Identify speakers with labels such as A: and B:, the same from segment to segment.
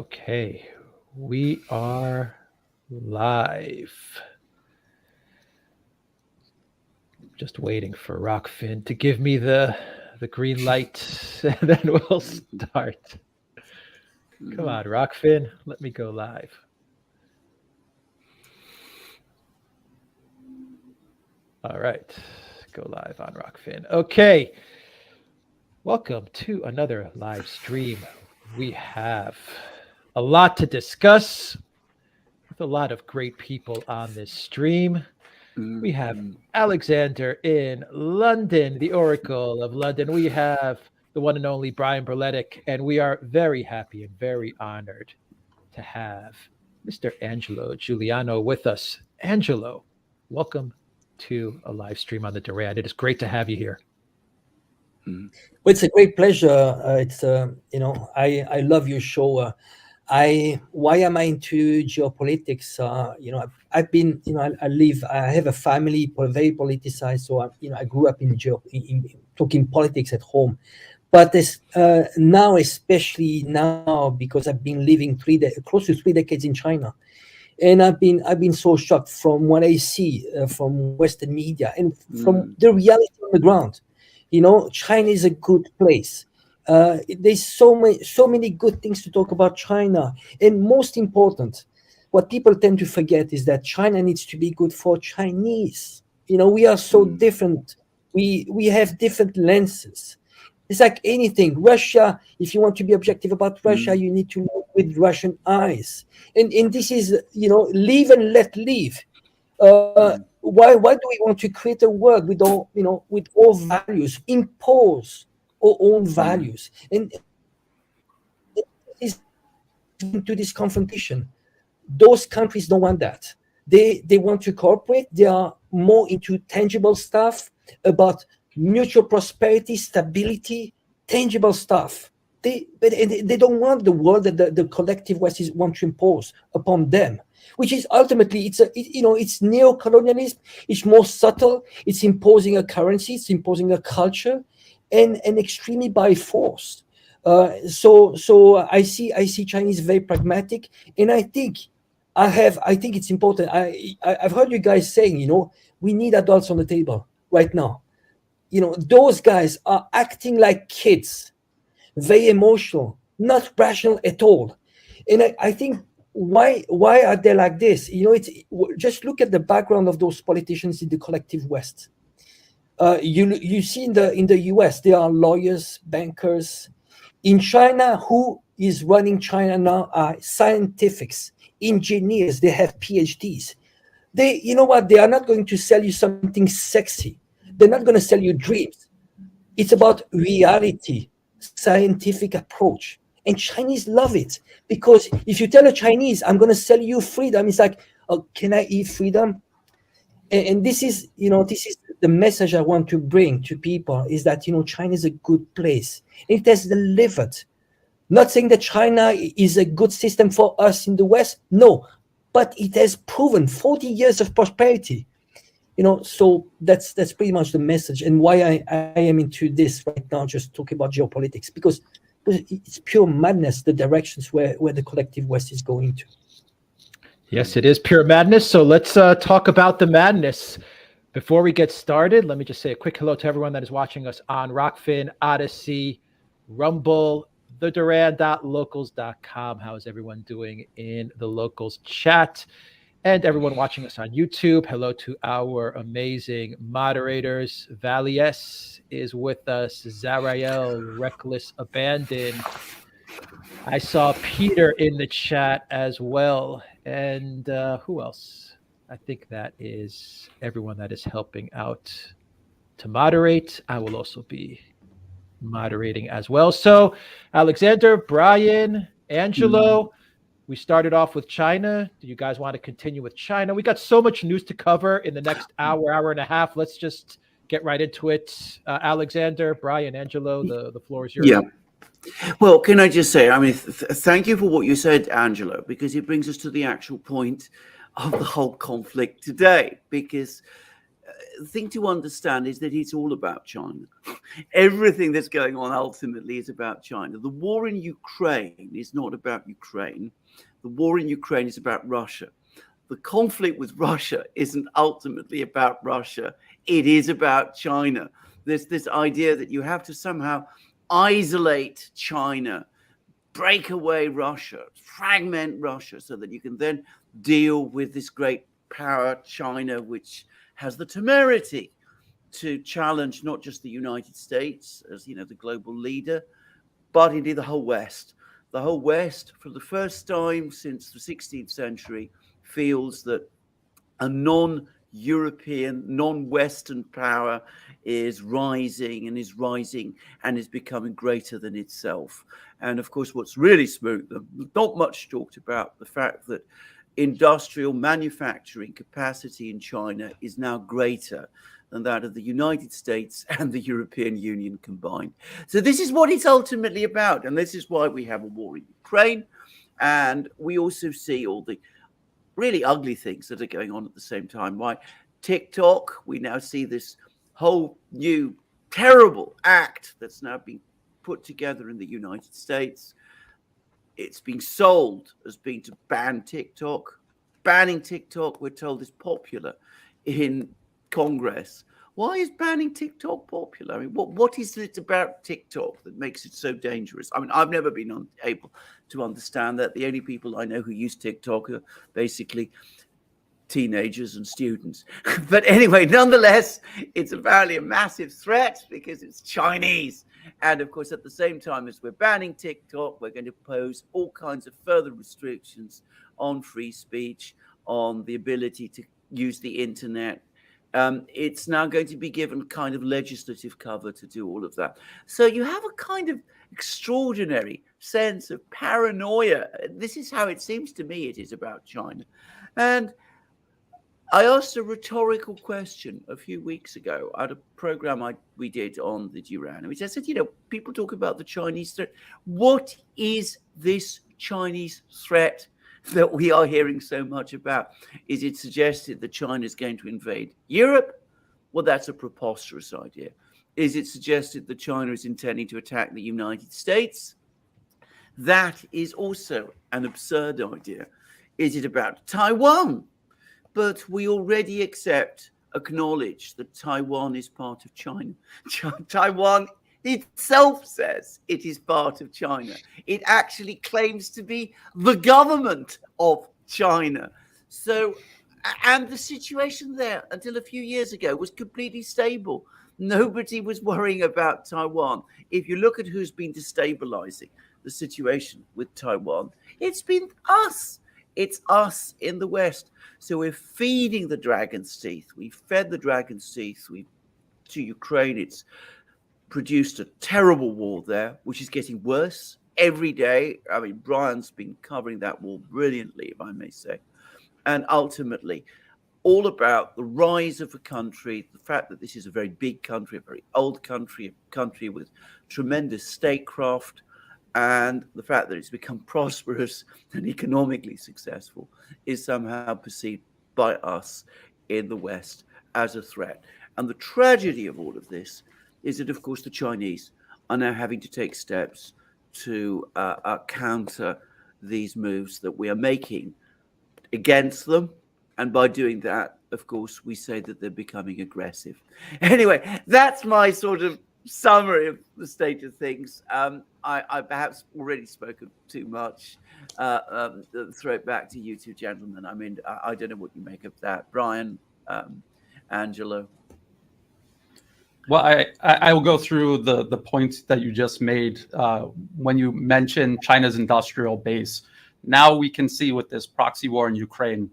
A: Okay, we are live. Just waiting for Rockfin to give me the green light, and then we'll start. Come on, Rockfin, let me go live. All right, go live on Rockfin. Okay, welcome to another live stream. We have a lot to discuss with a lot of great people on this stream. We have Alexander in London, the Oracle of London. We have the one and only Brian Berletic, and we are very happy and very honored to have Mr. Angelo Giuliano with us. Angelo, welcome to a live stream on the Durand. It is great to have you here.
B: Well, it's a great pleasure. I love your show. Why am I into geopolitics? I've been, I have a family very politicized, so I grew up in talking politics at home. But now, especially now, because I've been living close to 3 decades in China, and I've been so shocked from what I see from Western media and from the reality on the ground. China is a good place. There's so many good things to talk about China, and most important, what people tend to forget is that China needs to be good for Chinese. We are so different. We have different lenses. It's like anything. Russia, if you want to be objective about Russia, you need to look with Russian eyes. And this is, live and let live. Why do we want to create a world with all values, impose our own values, and is into this confrontation? Those countries don't want that. They want to cooperate. They are more into tangible stuff about mutual prosperity, stability, tangible stuff. They don't want the world that the collective West want to impose upon them, which is ultimately it's neo-colonialism. It's more subtle. It's imposing a currency. It's imposing a culture, and extremely by force. So I see Chinese very pragmatic, and I think it's important. I've heard you guys saying, we need adults on the table right now. Those guys are acting like kids, very emotional, not rational at all. And I think why are they like this? It's just look at the background of those politicians in the collective West. You see in the US, there are lawyers, bankers. In China, who is running China now are scientists, engineers. They have PhDs. You know what? They are not going to sell you something sexy. They're not going to sell you dreams. It's about reality, scientific approach. And Chinese love it, because if you tell a Chinese, I'm going to sell you freedom, it's like, oh, can I eat freedom? And this is the message I want to bring to people, is that, China is a good place. It has delivered. Not saying that China is a good system for us in the West. No, but it has proven 40 years of prosperity. So that's pretty much the message, and why I am into this right now, just talking about geopolitics, because it's pure madness, the directions where the collective West is going to.
A: Yes, it is pure madness. So let's talk about the madness. Before we get started, let me just say a quick hello to everyone that is watching us on Rockfin, Odyssey, Rumble, thedurand.locals.com. How is everyone doing in the locals chat? And everyone watching us on YouTube, hello to our amazing moderators. Valies is with us. Zarael, Reckless Abandon. I saw Peter in the chat as well. And who else? I think that is everyone that is helping out to moderate. I will also be moderating as well. So Alexander, Brian, Angelo, we started off with China. Do you guys want to continue with China? We got so much news to cover in the next hour and a half. Let's just get right into it. Alexander, Brian, Angelo, the floor is yours.
C: Yeah. Well, can I just say, thank you for what you said, Angelo, because it brings us to the actual point of the whole conflict today. Because thing to understand is that it's all about China. Everything that's going on ultimately is about China. The war in Ukraine is not about Ukraine. The war in Ukraine is about Russia. The conflict with Russia isn't ultimately about Russia. It is about China. There's this idea that you have to somehow isolate China, break away Russia, fragment Russia, so that you can then deal with this great power, China, which has the temerity to challenge not just the United States as, the global leader, but indeed the whole West. The whole West, for the first time since the 16th century, feels that a non-European, non-Western power is rising and is becoming greater than itself. And of course, what's really spooked them, not much talked about, the fact that industrial manufacturing capacity in China is now greater than that of the United States and the European Union combined. So this is what it's ultimately about. And this is why we have a war in Ukraine. And we also see all the really ugly things that are going on at the same time. Why TikTok, we now see this whole new terrible act that's now being put together in the United States. It's being sold as being to ban TikTok. Banning TikTok, we're told, is popular in Congress. Why is banning TikTok popular? I mean, what is it about TikTok that makes it so dangerous? I mean, I've never been able to understand that. The only people I know who use TikTok are basically teenagers and students. But anyway, nonetheless, it's apparently a massive threat because it's Chinese. And of course, at the same time as we're banning TikTok, we're going to pose all kinds of further restrictions on free speech, on the ability to use the internet. It's now going to be given kind of legislative cover to do all of that. So you have a kind of extraordinary sense of paranoia. This is how it seems to me it is about China. And I asked a rhetorical question a few weeks ago at a program we did on the Duran, which I said, people talk about the Chinese threat. What is this Chinese threat that we are hearing so much about? Is it suggested that China is going to invade Europe? Well, that's a preposterous idea. Is it suggested that China is intending to attack the United States? That is also an absurd idea. Is it about Taiwan? But we already acknowledge that Taiwan is part of China. Taiwan itself says it is part of China. It actually claims to be the government of China. So, and the situation there until a few years ago was completely stable. Nobody was worrying about Taiwan. If you look at who's been destabilizing the situation with Taiwan, it's been us. It's us in the West. So we're feeding the dragon's teeth. We fed the dragon's teeth to Ukraine. It's produced a terrible war there, which is getting worse every day. I mean, Brian's been covering that war brilliantly, if I may say. And ultimately, all about the rise of a country, the fact that this is a very big country, a very old country, a country with tremendous statecraft, and the fact that it's become prosperous and economically successful is somehow perceived by us in the West as a threat. And the tragedy of all of this is that, of course, the Chinese are now having to take steps to counter these moves that we are making against them. And by doing that, of course, we say that they're becoming aggressive. Anyway, that's my sort of summary of the state of things. I perhaps already spoken too much. Throw it back to you two gentlemen. I mean, I don't know what you make of that. Brian, Angelo.
D: Well, I will go through the points that you just made when you mentioned China's industrial base. Now we can see with this proxy war in Ukraine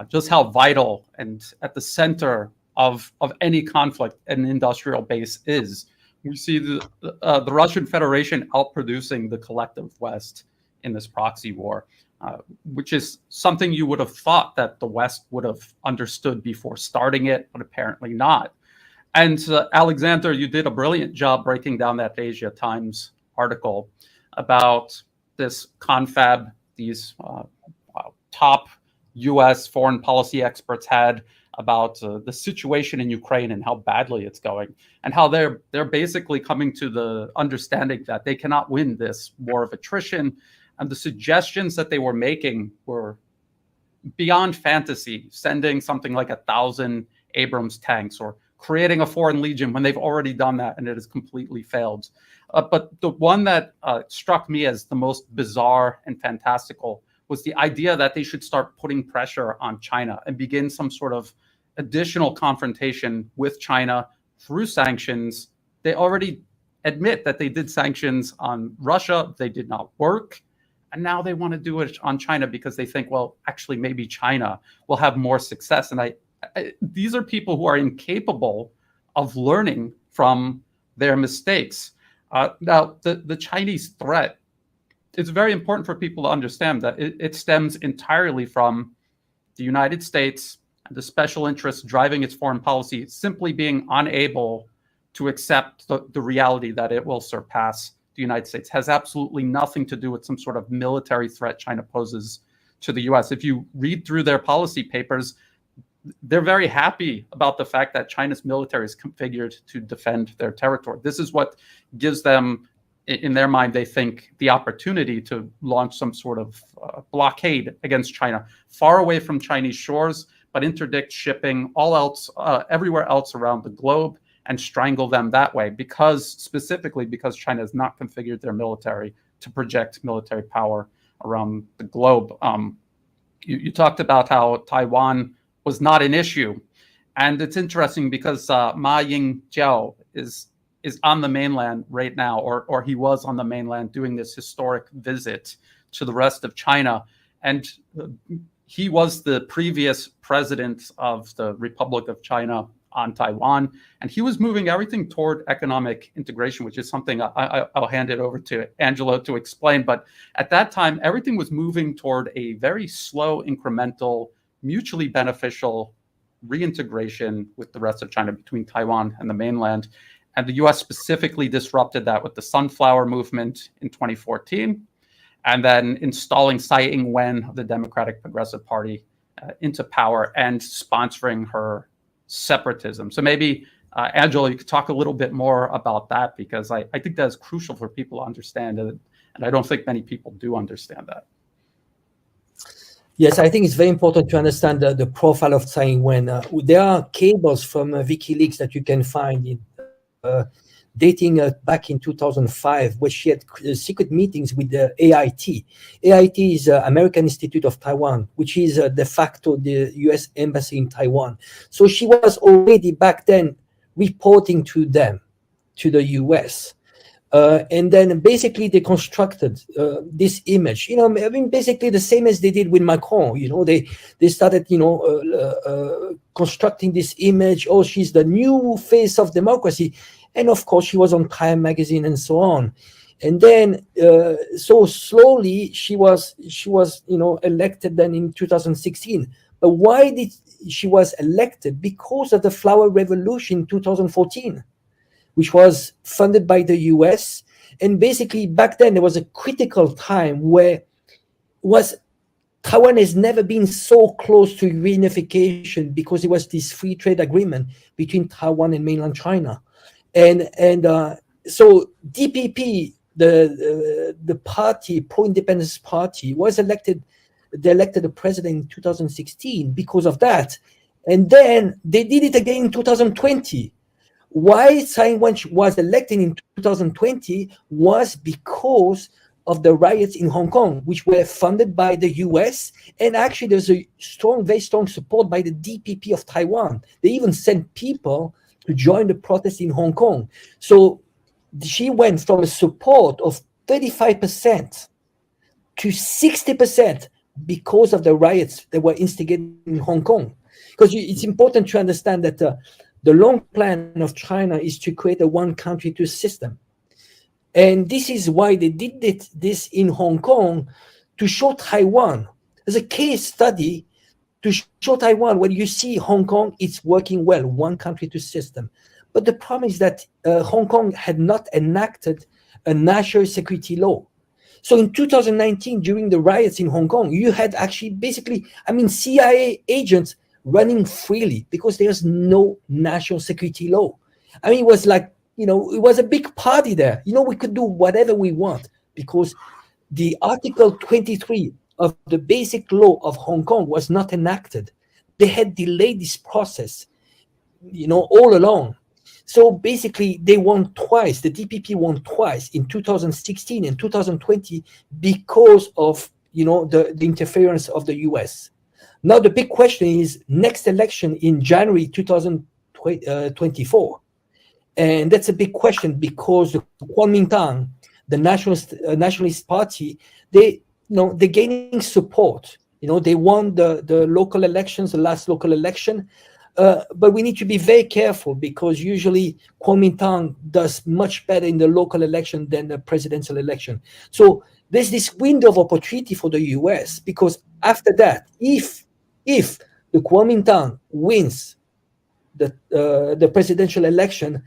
D: just how vital and at the center of any conflict an industrial base is. We see the Russian Federation outproducing the collective West in this proxy war, which is something you would have thought that the West would have understood before starting it, but apparently not. And Alexander, you did a brilliant job breaking down that Asia Times article about this confab these top U.S. foreign policy experts had about the situation in Ukraine and how badly it's going, and how they're basically coming to the understanding that they cannot win this war of attrition. And the suggestions that they were making were beyond fantasy, sending something like 1,000 Abrams tanks or creating a foreign legion when they've already done that and it has completely failed. But the one that struck me as the most bizarre and fantastical was the idea that they should start putting pressure on China and begin some sort of additional confrontation with China through sanctions. They already admit that they did sanctions on Russia. They did not work. And now they want to do it on China because they think, well, actually, maybe China will have more success. And these are people who are incapable of learning from their mistakes. Now, the Chinese threat, it's very important for people to understand that it stems entirely from the United States and the special interests driving its foreign policy simply being unable to accept the reality that it will surpass the United States. Has absolutely nothing to do with some sort of military threat China poses to the US. If you read through their policy papers, they're very happy about the fact that China's military is configured to defend their territory. This is what gives them, in their mind, they think, the opportunity to launch some sort of blockade against China, far away from Chinese shores, but interdict shipping everywhere else around the globe and strangle them that way, specifically because China has not configured their military to project military power around the globe. You talked about how Taiwan was not an issue. And it's interesting because Ma Ying-jeou is on the mainland right now, or he was on the mainland doing this historic visit to the rest of China. And he was the previous president of the Republic of China on Taiwan. And he was moving everything toward economic integration, which is something I'll hand it over to Angelo to explain. But at that time, everything was moving toward a very slow, incremental, mutually beneficial reintegration with the rest of China between Taiwan and the mainland. And the US specifically disrupted that with the Sunflower Movement in 2014, and then installing Tsai Ing-wen of the Democratic Progressive Party into power and sponsoring her separatism. So maybe, Angelo, you could talk a little bit more about that, because I think that is crucial for people to understand, and I don't think many people do understand that.
B: Yes, I think it's very important to understand the profile of Tsai Ing-wen. There are cables from WikiLeaks that you can find in dating back in 2005, where she had secret meetings with the AIT. AIT is American Institute of Taiwan, which is de facto the US embassy in Taiwan. So she was already back then reporting to them, to the US. And then basically they constructed this image, I mean, basically the same as they did with Macron. They started, constructing this image. Oh, she's the new face of democracy. And of course, she was on Time magazine and so on. And then, so slowly she was, elected then in 2016. But why did she was elected? Because of the Flower Revolution in 2014. Which was funded by the US. And basically back then there was a critical time where Taiwan has never been so close to reunification, because it was this free trade agreement between Taiwan and mainland China. And so DPP, the party, pro-independence party, was elected. They elected the president in 2016 because of that. And then they did it again in 2020. Why Tsai Ing-wen was elected in 2020 was because of the riots in Hong Kong, which were funded by the US. And actually there's a very strong support by the DPP of Taiwan. They even sent people to join the protest in Hong Kong. So she went from a support of 35% to 60% because of the riots that were instigated in Hong Kong. Because it's important to understand that the long plan of China is to create a one country, two system. And this is why they did this in Hong Kong, to show Taiwan as a case study, to show Taiwan, when you see Hong Kong, it's working well, one country, two system. But the problem is that Hong Kong had not enacted a national security law. So in 2019, during the riots in Hong Kong, you had actually basically, CIA agents running freely because there's no national security law. I mean, it was like, it was a big party there. We could do whatever we want because the Article 23 of the Basic Law of Hong Kong was not enacted. They had delayed this process, all along. So basically, they won twice. The DPP won twice in 2016 and 2020 because of the interference of the US. Now the big question is next election in January 2024, and that's a big question because the Kuomintang, the nationalist party, they're gaining support. They won the local elections, the last local election. But we need to be very careful because usually Kuomintang does much better in the local election than the presidential election. So there's this window of opportunity for the US because after that, if the Kuomintang wins the presidential election,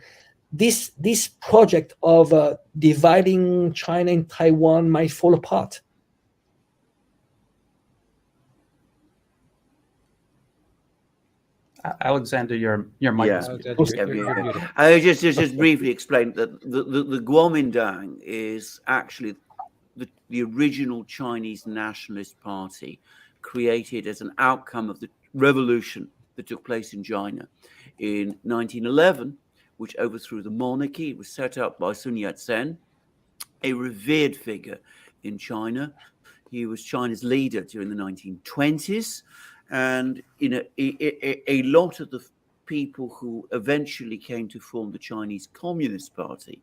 B: this project of dividing China and Taiwan might fall apart.
D: Alexander, your mic is
A: muted.
C: I just briefly explain that the Kuomintang is actually the original Chinese Nationalist Party, created as an outcome of the revolution that took place in China in 1911, which overthrew the monarchy. It was set up by Sun Yat-sen, a revered figure in China. He was China's leader during the 1920s. And a lot of the people who eventually came to form the Chinese Communist Party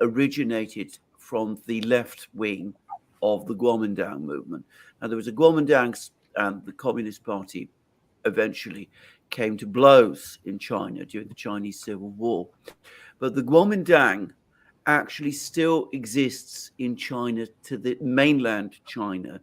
C: originated from the left wing of the Kuomintang movement. Now, there was a Kuomintang, and the Communist Party eventually came to blows in China during the Chinese Civil War. But the Kuomintang actually still exists in China, to the mainland China,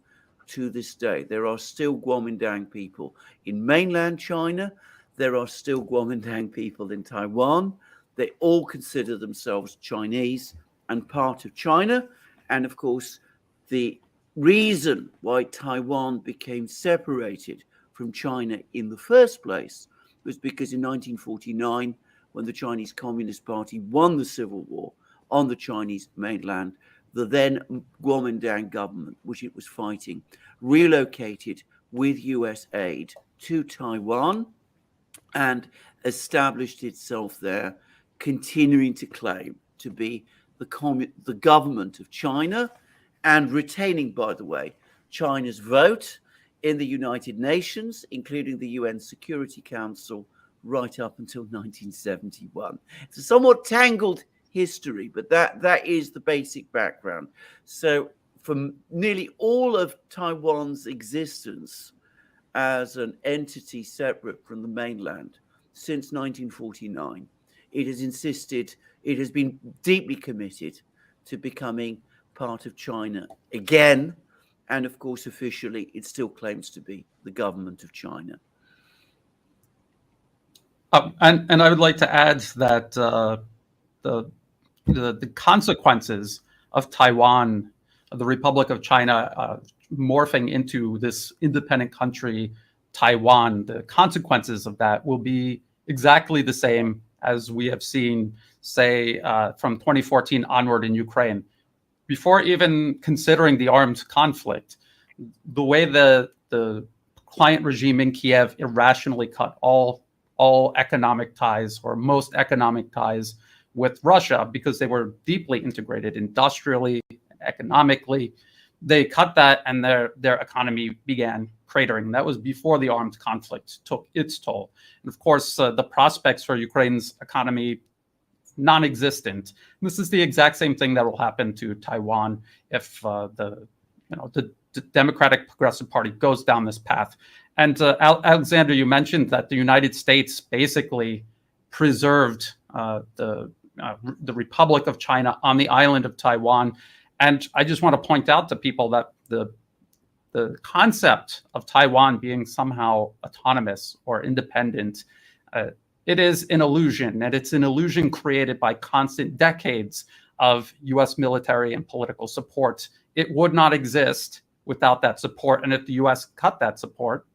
C: to this day. There are still Kuomintang people in mainland China. There are still Kuomintang people in Taiwan. They all consider themselves Chinese and part of China. And of course, the reason why Taiwan became separated from China in the first place was because in 1949, when the Chinese Communist Party won the civil war on the Chinese mainland, the then Kuomintang government, which it was fighting, relocated with US aid to Taiwan and established itself there, continuing to claim to be the government of China and retaining, by the way, China's vote in the United Nations, including the UN Security Council, right up until 1971. It's a somewhat tangled history, but that is the basic background. So for nearly all of Taiwan's existence as an entity separate from the mainland since 1949, it has been deeply committed to becoming part of China again. And of course, officially, it still claims to be the government of China.
D: And I would like to add that the consequences of Taiwan, the Republic of China, morphing into this independent country, Taiwan, the consequences of that will be exactly the same as we have seen, say, from 2014 onward in Ukraine. Before even considering the armed conflict, the way the client regime in Kiev irrationally cut all economic ties, or most economic ties, with Russia, because they were deeply integrated industrially, economically. They cut that, and their economy began cratering. That was before the armed conflict took its toll. And of course, the prospects for Ukraine's economy, non-existent. This is the exact same thing that will happen to Taiwan if the Democratic Progressive Party goes down this path. And Alexander, you mentioned that the United States basically preserved the Republic of China on the island of Taiwan. And I just want to point out to people that the concept of Taiwan being somehow autonomous or independent, it is an illusion, and it's an illusion created by constant decades of U.S. military and political support. It would not exist without that support, and if the U.S. cut that support,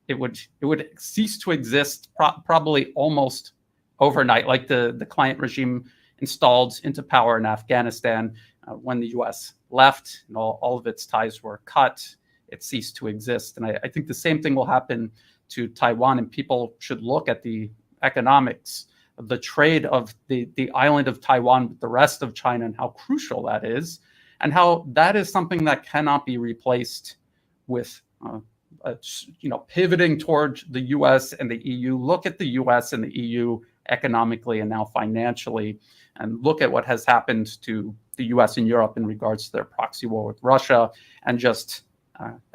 D: it would cease to exist probably almost overnight, like the client regime installed into power in Afghanistan when the U.S. left and all of its ties were cut. It ceased to exist, and I think the same thing will happen to Taiwan. And people should look at the economics of the trade of the island of Taiwan with the rest of China and how crucial that is, and how that is something that cannot be replaced with pivoting towards the U.S. and the EU. Look at the U.S. and the EU economically and now financially, and look at what has happened to the U.S. and Europe in regards to their proxy war with Russia, and just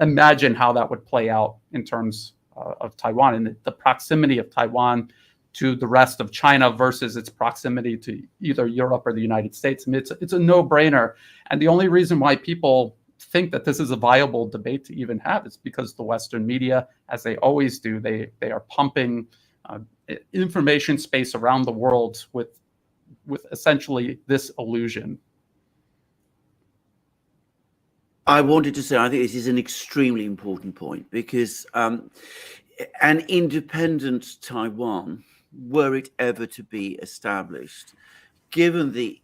D: imagine how that would play out in terms of Taiwan and the proximity of Taiwan to the rest of China versus its proximity to either Europe or the United States. I mean, it's a no-brainer. And the only reason why people think that this is a viable debate to even have is because the Western media, as they always do, they are pumping information space around the world with essentially this illusion.
C: I wanted to say, I think this is an extremely important point, because an independent Taiwan, were it ever to be established, given the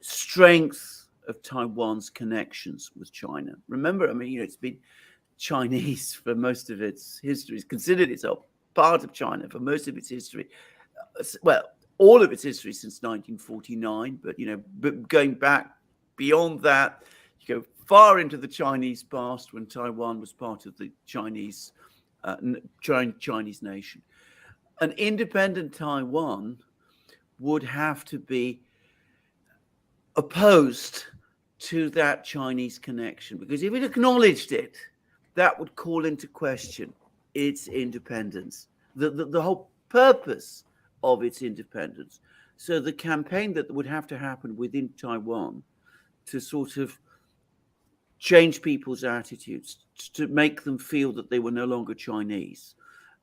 C: strength of Taiwan's connections with China. Remember, I mean, it's been Chinese for most of its history. It's considered itself part of China for most of its history. Well, all of its history since 1949, but going back beyond that, you go far into the Chinese past when Taiwan was part of the Chinese nation. An independent Taiwan would have to be opposed to that Chinese connection, because if it acknowledged it, that would call into question its independence, the whole purpose of its independence. So the campaign that would have to happen within Taiwan to sort of change people's attitudes, to make them feel that they were no longer Chinese,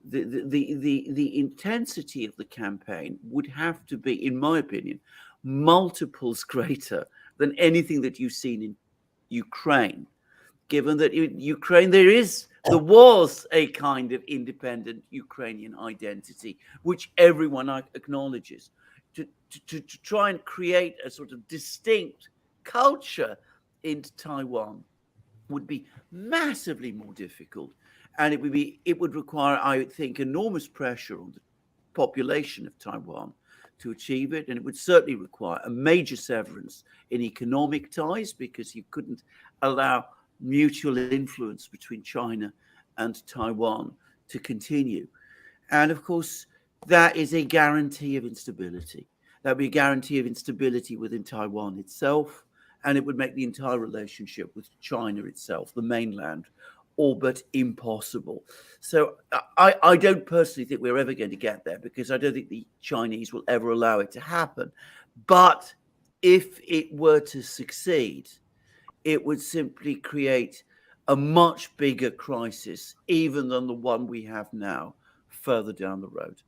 C: the intensity of the campaign would have to be, in my opinion, multiples greater than anything that you've seen in Ukraine, given that in Ukraine there was a kind of independent Ukrainian identity, which everyone acknowledges. To try and create a sort of distinct culture in Taiwan would be massively more difficult, and it would require, I would think, enormous pressure on the population of Taiwan to achieve it, and it would certainly require a major severance in economic ties, because you couldn't allow mutual influence between China and Taiwan to continue. And of course, that is a guarantee of instability. That would be a guarantee of instability within Taiwan itself, and it would make the entire relationship with China itself, the mainland, all but impossible. So I don't personally think we're ever going to get there, because I don't think the Chinese will ever allow it to happen. But if it were to succeed, it would simply create a much bigger crisis, even than the one we have now, further down the road.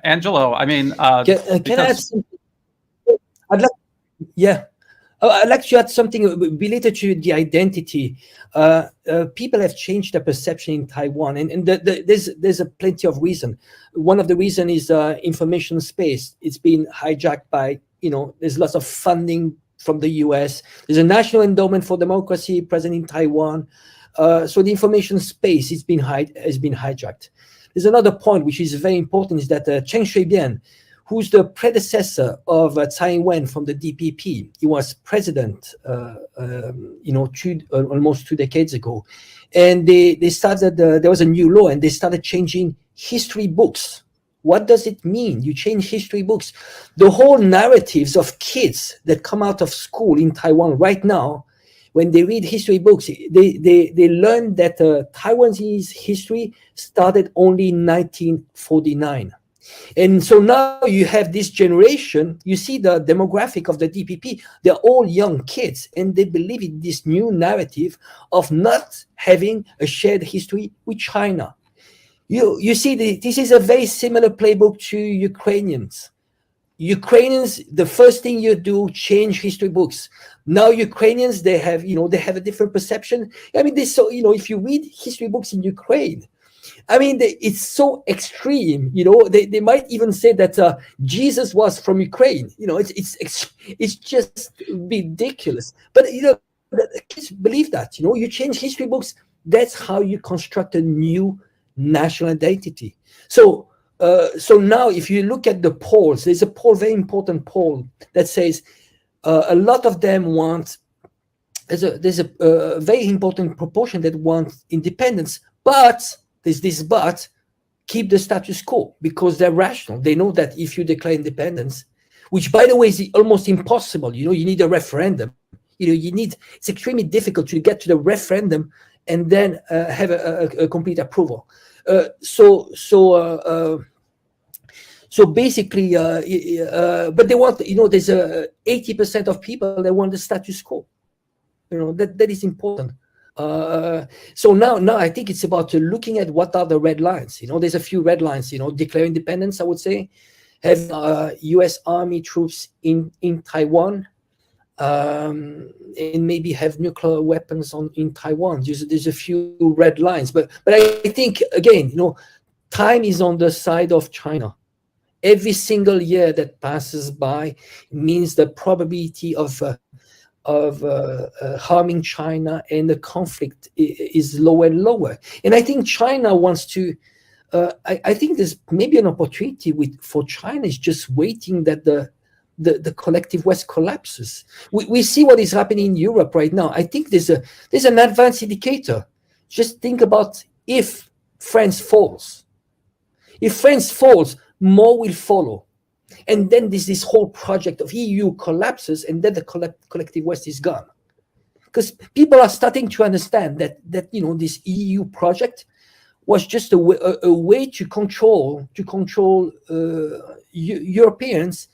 D: Angelo, I mean,
B: can I add something? I'd like to add something related to the identity. People have changed their perception in Taiwan, and there's a plenty of reason. One of the reasons is information space. It's been hijacked by, there's lots of funding from the US. There's a National Endowment for Democracy present in Taiwan. So the information space has been hijacked. There's another point which is very important, is that Chen Shui-bian, who's the predecessor of Tsai Ing-wen from the DPP. He was president, almost 2 decades ago. And they started, there was a new law, and they started changing history books. What does it mean? You change history books. The whole narratives of kids that come out of school in Taiwan right now, when they read history books, they learn that Taiwanese history started only in 1949. And so now you have this generation, you see the demographic of the DPP, they're all young kids, and they believe in this new narrative of not having a shared history with China. You see, this is a very similar playbook to Ukrainians. Ukrainians, the first thing you do, change history books. Now Ukrainians, they have a different perception. I mean, if you read history books in Ukraine, I mean, it's so extreme. They might even say that Jesus was from Ukraine. It's just ridiculous. But kids believe that. You change history books. That's how you construct a new national identity. So now, if you look at the polls, there's a very important poll that says a lot of them want. There's a very important proportion that want independence, but there's this but, keep the status quo, because they're rational. They know that if you declare independence, which by the way is almost impossible, you need a referendum. It's extremely difficult to get to the referendum and then have a complete approval. So basically, but they want, there's 80% of people that want the status quo. That is important. So now I think it's about looking at what are the red lines. There's a few red lines. Declare independence, I would say, have U.S. Army troops in Taiwan, and maybe have nuclear weapons in Taiwan. There's a few red lines, but I think again, time is on the side of China. Every single year that passes by means the probability of harming China and the conflict is lower and lower. And I think China wants to. I think there's maybe an opportunity for China is just waiting that the collective West collapses. We see what is happening in Europe right now. I think there's an advanced indicator. Just think about if France falls. If France falls, more will follow. And then this whole project of EU collapses, and then the collective West is gone. Because people are starting to understand that this EU project was just a way to control Europeans,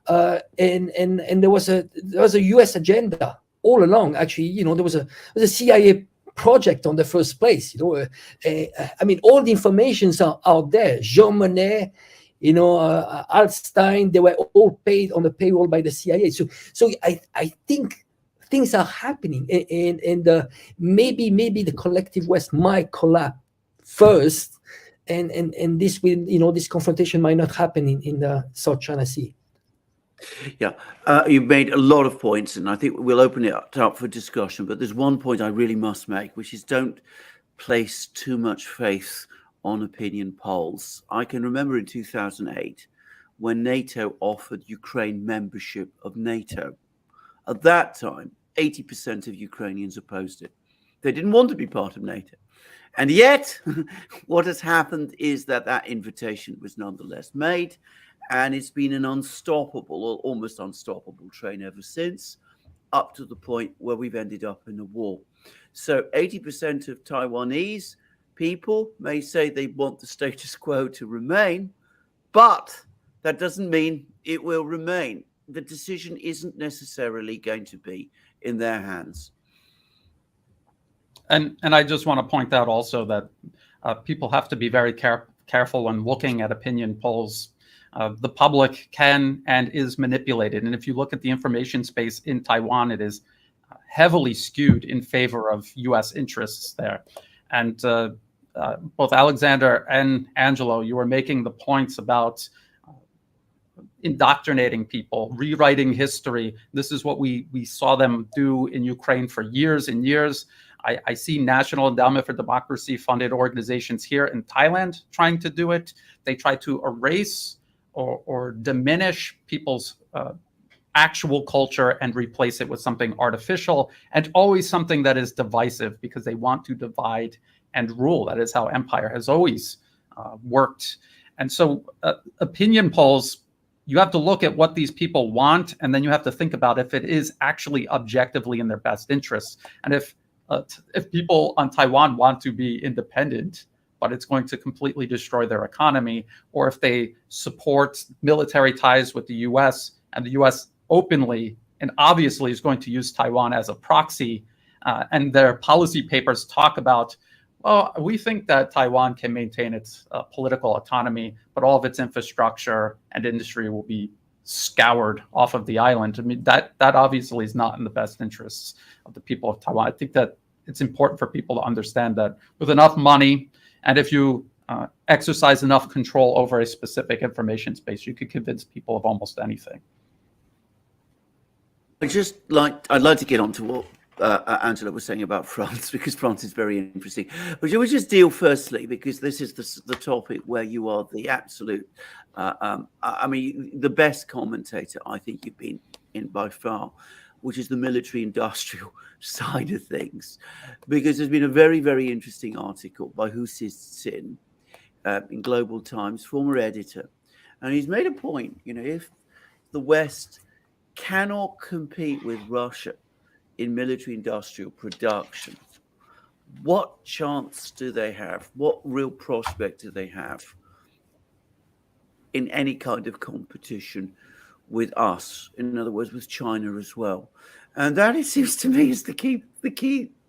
B: and there was a US agenda all along. Actually, there was a CIA project on the first place. I mean, all the informations are out there. Jean Monnet, Alstein, they were all paid on the payroll by the CIA. So I think things are happening, and maybe the collective West might collapse first, and this will, this confrontation might not happen in the South China Sea.
C: Yeah, you've made a lot of points, and I think we'll open it up for discussion. But there's one point I really must make, which is don't place too much faith on opinion polls. I can remember in 2008 when NATO offered Ukraine membership of NATO. At that time, 80% of Ukrainians opposed it. They didn't want to be part of NATO. And yet, what has happened is that invitation was nonetheless made, and it's been an unstoppable or almost unstoppable train ever since, up to the point where we've ended up in a war. So 80% of Taiwanese people may say they want the status quo to remain, but that doesn't mean it will remain. The decision isn't necessarily going to be in their hands.
D: And I just want to point out also that people have to be very careful when looking at opinion polls. The public can and is manipulated. And if you look at the information space in Taiwan, it is heavily skewed in favor of U.S. interests there. And both Alexander and Angelo, you were making the points about indoctrinating people, rewriting history. This is what we saw them do in Ukraine for years and years. I see National Endowment for Democracy funded organizations here in Thailand trying to do it. They try to erase or diminish people's actual culture and replace it with something artificial, and always something that is divisive, because they want to divide and rule. That is how empire has always worked. And so opinion polls, you have to look at what these people want, and then you have to think about if it is actually objectively in their best interests. And if people on Taiwan want to be independent, but it's going to completely destroy their economy, or if they support military ties with the U.S., and the U.S. openly and obviously is going to use Taiwan as a proxy, and their policy papers talk about, well, we think that Taiwan can maintain its political autonomy, but all of its infrastructure and industry will be scoured off of the island. I mean, that obviously is not in the best interests of the people of Taiwan. I think that it's important for people to understand that with enough money, and if you exercise enough control over a specific information space, you could convince people of almost anything.
C: I'd like to get on to what Angela was saying about France, because France is very interesting. But you would just deal firstly, because this is the topic where you are the absolute, I mean, the best commentator I think you've been in by far, which is the military-industrial side of things. Because there's been a very, very interesting article by Hu Sin in Global Times, former editor. And he's made a point, you know, if the West cannot compete with Russia in military-industrial production, what chance do they have? What real prospect do they have in any kind of competition with us? In other words, with China as well. And that, it seems to me, is the key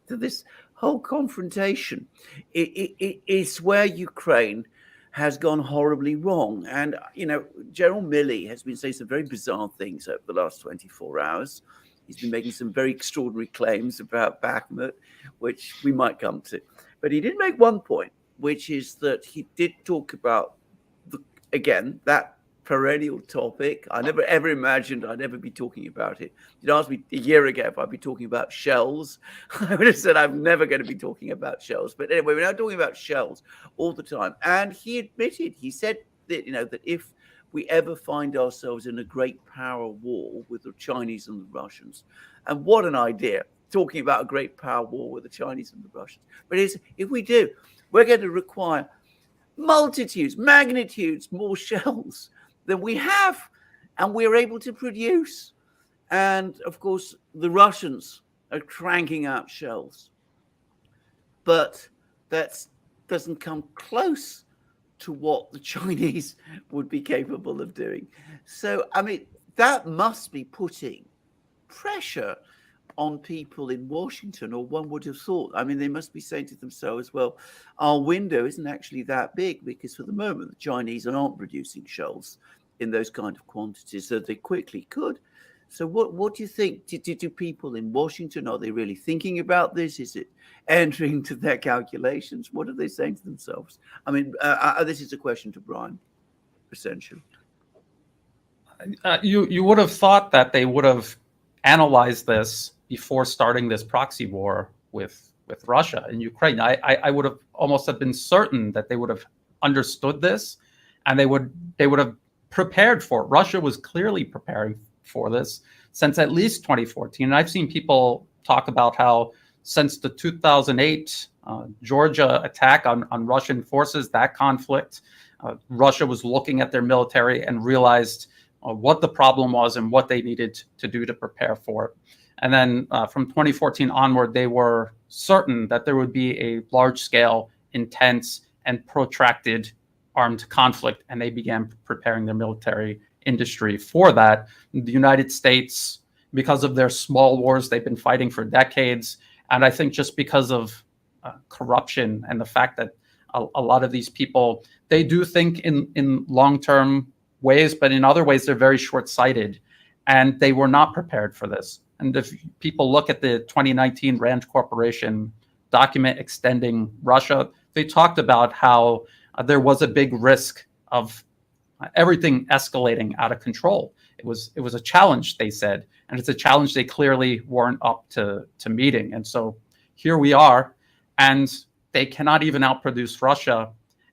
C: to this whole confrontation. It's where Ukraine has gone horribly wrong. And, you know, General Milley has been saying some very bizarre things over the last 24 hours. He's been making some very extraordinary claims about Bakhmut, which we might come to. But he did make one point, which is that he did talk about, again, that perennial topic. I never ever imagined I'd ever be talking about it. You'd asked me a year ago if I'd be talking about shells. I would have said I'm never going to be talking about shells. But anyway, we're now talking about shells all the time. And he admitted, he said that, you know, that if we ever find ourselves in a great power war with the Chinese and the Russians, and what an idea, talking about a great power war with the Chinese and the Russians. But if we do, we're going to require multitudes, magnitudes more shells than we have, and we're able to produce. And of course, the Russians are cranking out shells, but that doesn't come close to what the Chinese would be capable of doing. So, I mean, that must be putting pressure on people in Washington, or one would have thought. I mean, they must be saying to themselves, well, our window isn't actually that big, because for the moment, the Chinese aren't producing shells in those kind of quantities that they quickly could. So what do you think? Do people in Washington, are they really thinking about this? Is it entering into their calculations? What are they saying to themselves? I mean, this is a question to Brian, essentially.
D: You would have thought that they would have analyzed this before starting this proxy war with Russia and Ukraine. I would have almost have been certain that they would have understood this, and they would have prepared for it. Russia was clearly preparing for this since at least 2014. And I've seen people talk about how since the 2008 Georgia attack on Russian forces, that conflict, Russia was looking at their military and realized what the problem was and what they needed to do to prepare for it. And then from 2014 onward, they were certain that there would be a large-scale, intense, and protracted armed conflict, and they began preparing their military industry for that. The United States, because of their small wars, they've been fighting for decades, and I think just because of corruption and the fact that a lot of these people, they do think in long-term ways, but in other ways they're very short-sighted, and they were not prepared for this. And if people look at the 2019 Rand Corporation document extending Russia, they talked about how there was a big risk of everything escalating out of control. It was a challenge, they said, and it's a challenge they clearly weren't up to meeting. And so here we are, and they cannot even outproduce Russia,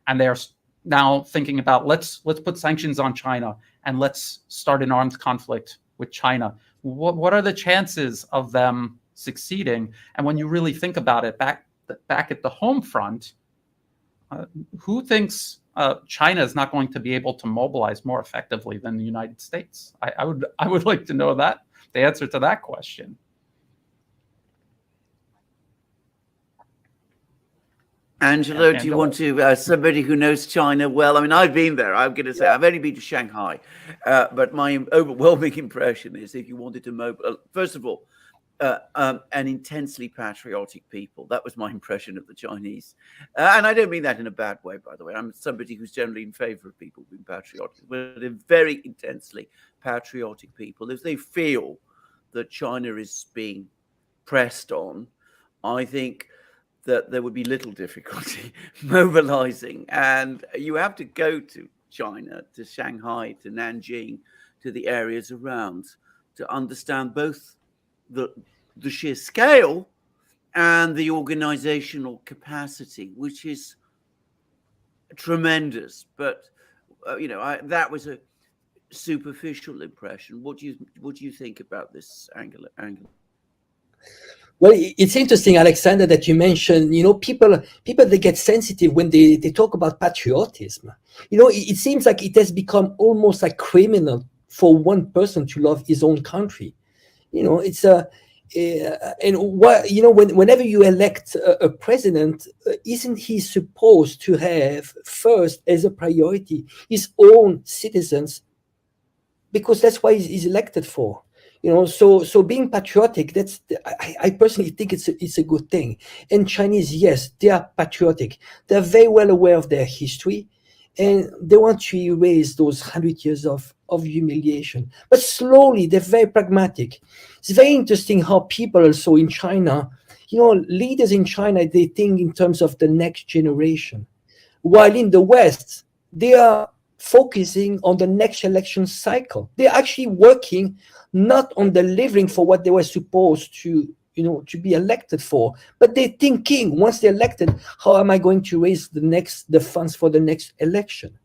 D: and they are now thinking about let's put sanctions on China and let's start an armed conflict with China. What are the chances of them succeeding? And when you really think about it, back at the home front, who thinks China is not going to be able to mobilize more effectively than the United States? I would like to know the answer to that question.
C: Angela, do you want to, somebody who knows China well? I mean, I've been there. I'm going to say I've only been to Shanghai, but my overwhelming impression is if you wanted to mobilize, first of all, an intensely patriotic people. That was my impression of the Chinese. And I don't mean that in a bad way, by the way. I'm somebody who's generally in favor of people being patriotic, but they're very intensely patriotic people, if they feel that China is being pressed on, I think that there would be little difficulty mobilizing. And you have to go to China, to Shanghai, to Nanjing, to the areas around to understand both the sheer scale and the organizational capacity, which is tremendous. But that was a superficial impression. What do you think about this, Angela?
B: Well, it's interesting, Alexander, that you mentioned, people they get sensitive when they talk about patriotism. It seems like it has become almost like criminal for one person to love his own country. It's and what whenever you elect a president, isn't he supposed to have first as a priority his own citizens, because that's why he's elected for. So being patriotic, I personally think it's a good thing. And Chinese, yes, they are patriotic. They're very well aware of their history, and they want to erase those 100 years of humiliation. But slowly, they're very pragmatic. It's very interesting how people also in China, leaders in China, they think in terms of the next generation. While in the West, they are focusing on the next election cycle. They're actually working not on delivering for what they were supposed to be elected for, but they're thinking, once they're elected, how am I going to raise the funds for the next election?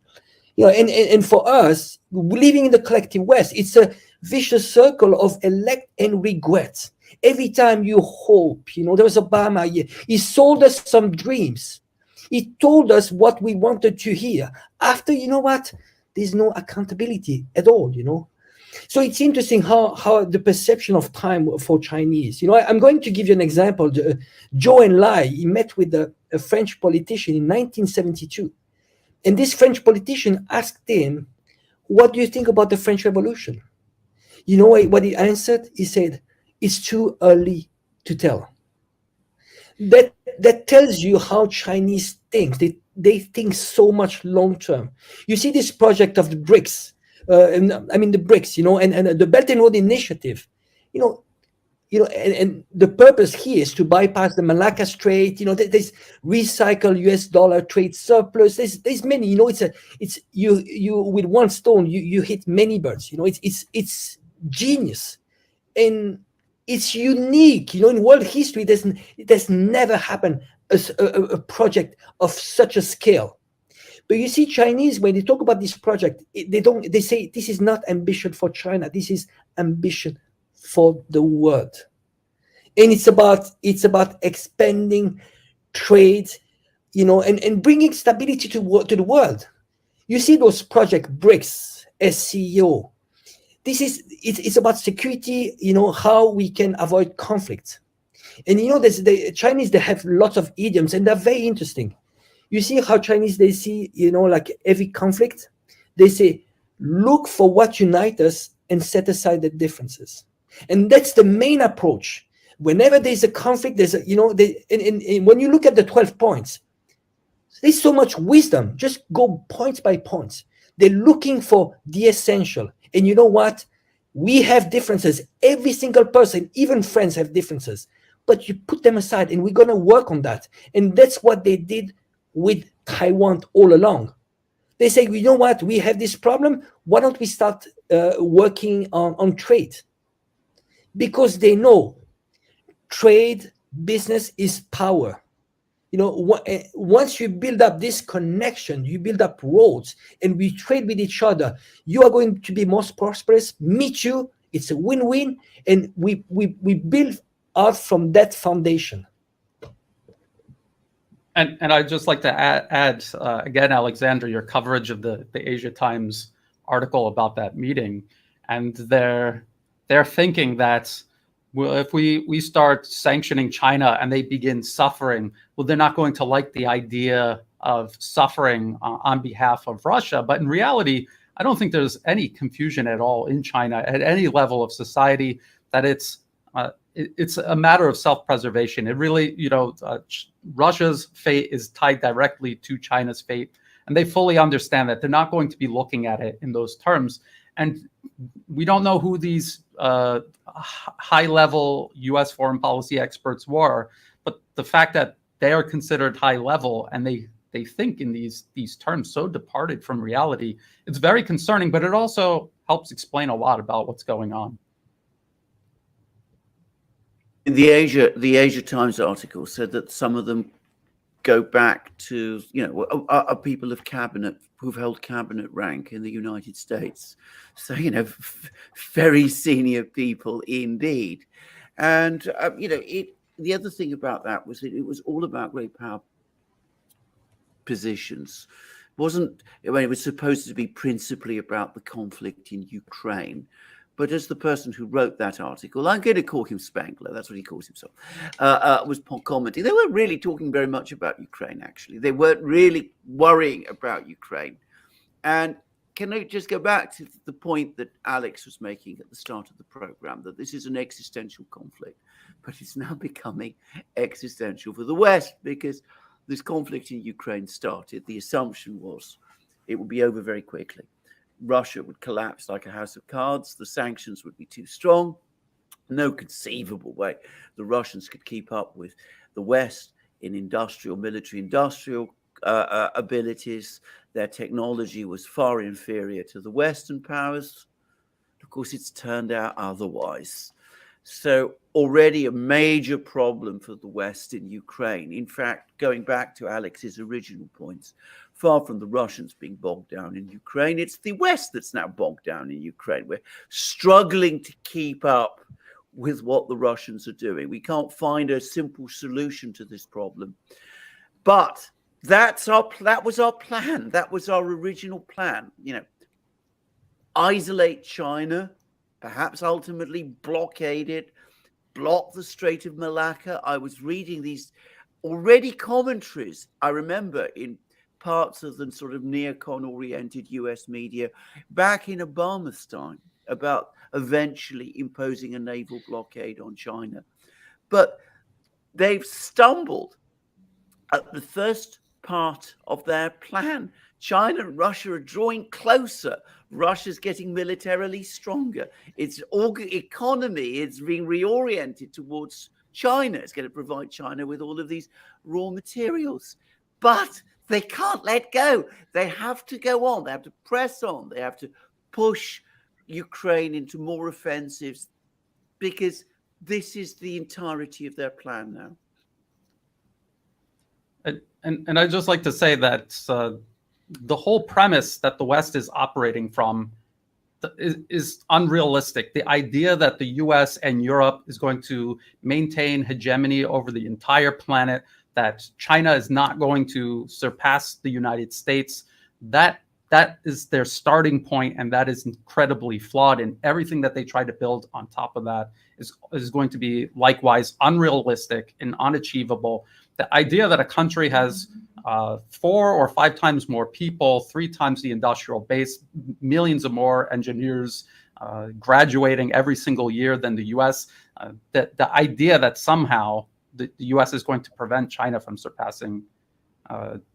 B: And for us, living in the collective West, it's a vicious circle of elect and regret. Every time you hope, there was Obama, he sold us some dreams. He told us what we wanted to hear. After, there's no accountability at all, So it's interesting how the perception of time for Chinese. I'm going to give you an example. Zhou Enlai, he met with a French politician in 1972. And this French politician asked him, what do you think about the French Revolution? You know what he answered? He said, it's too early to tell. That tells you how Chinese think. They think so much long term. You see this project of the BRICS, the BRICS, and the Belt and Road Initiative, and the purpose here is to bypass the Malacca Strait. There's recycle US dollar trade surplus. There's many. It's you with one stone you hit many birds. It's genius, and it's unique. In world history, it has never happened a project of such a scale. But you see, Chinese, when they talk about this project, they say this is not ambition for China. This is ambition for the world. And it's about expanding trade, and bringing stability to the world. You see those project BRICS, SCO. It's about security, how we can avoid conflict. And there's the Chinese, they have lots of idioms, and they're very interesting. You see how Chinese, they see, like every conflict, they say, look for what unites us and set aside the differences. And that's the main approach. Whenever there's a conflict, there's and when you look at the 12 points, there's so much wisdom. Just go point by point. They're looking for the essential. And you know what? We have differences. Every single person, even friends, have differences. But you put them aside, and we're going to work on that. And that's what they did with Taiwan all along. They say, you know what? We have this problem. Why don't we start working on trade? Because they know trade, business is power. Once you build up this connection, you build up roads, and we trade with each other, you are going to be most prosperous. Me too. It's a win-win, and we build out from that foundation.
D: And I'd just like to add again, Alexander, your coverage of the Asia Times article about that meeting, and they're thinking that, well, if we start sanctioning China and they begin suffering, well, they're not going to like the idea of suffering on behalf of Russia. But in reality, I don't think there's any confusion at all in China at any level of society that it's a matter of self-preservation. It really, Russia's fate is tied directly to China's fate, and they fully understand that. They're not going to be looking at it in those terms. And we don't know who these high-level U.S. foreign policy experts were, but the fact that they are considered high-level and they think in these terms so departed from reality, it's very concerning, but it also helps explain a lot about what's going on.
C: In the Asia Times article said that some of them go back to, are people of cabinet who've held cabinet rank in the United States. So, very senior people indeed. And, the other thing about that was that it was all about great power positions. It was supposed to be principally about the conflict in Ukraine. But as the person who wrote that article, I'm going to call him Spangler, that's what he calls himself, was commenting, they weren't really talking very much about Ukraine, actually. They weren't really worrying about Ukraine. And can I just go back to the point that Alex was making at the start of the program, that this is an existential conflict, but it's now becoming existential for the West, because this conflict in Ukraine started. The assumption was it would be over very quickly. Russia would collapse like a house of cards. The sanctions would be too strong. No conceivable way the Russians could keep up with the West in military industrial abilities. Their technology was far inferior to the Western powers. Of course, it's turned out otherwise. So already a major problem for the West in Ukraine. In fact, going back to Alex's original points, far from the Russians being bogged down in Ukraine, it's the West that's now bogged down in Ukraine. We're struggling to keep up with what the Russians are doing. We can't find a simple solution to this problem. But that was our plan. That was our original plan. Isolate China, perhaps ultimately blockade it, block the Strait of Malacca. I was reading these already commentaries, I remember, in parts of the sort of neocon-oriented US media back in Obama's time about eventually imposing a naval blockade on China. But they've stumbled at the first part of their plan. China and Russia are drawing closer. Russia's getting militarily stronger. Its economy is being reoriented towards China. It's going to provide China with all of these raw materials. But they can't let go. They have to go on. They have to press on. They have to push Ukraine into more offensives, because this is the entirety of their plan now.
D: And I'd just like to say that the whole premise that the West is operating from is unrealistic. The idea that the US and Europe is going to maintain hegemony over the entire planet, that China is not going to surpass the United States, that is their starting point, and that is incredibly flawed. And everything that they try to build on top of that is going to be likewise unrealistic and unachievable. The idea that a country has 4 or 5 times more people, 3 times the industrial base, millions of more engineers graduating every single year than the U.S., the idea that somehow the U.S. is going to prevent China from surpassing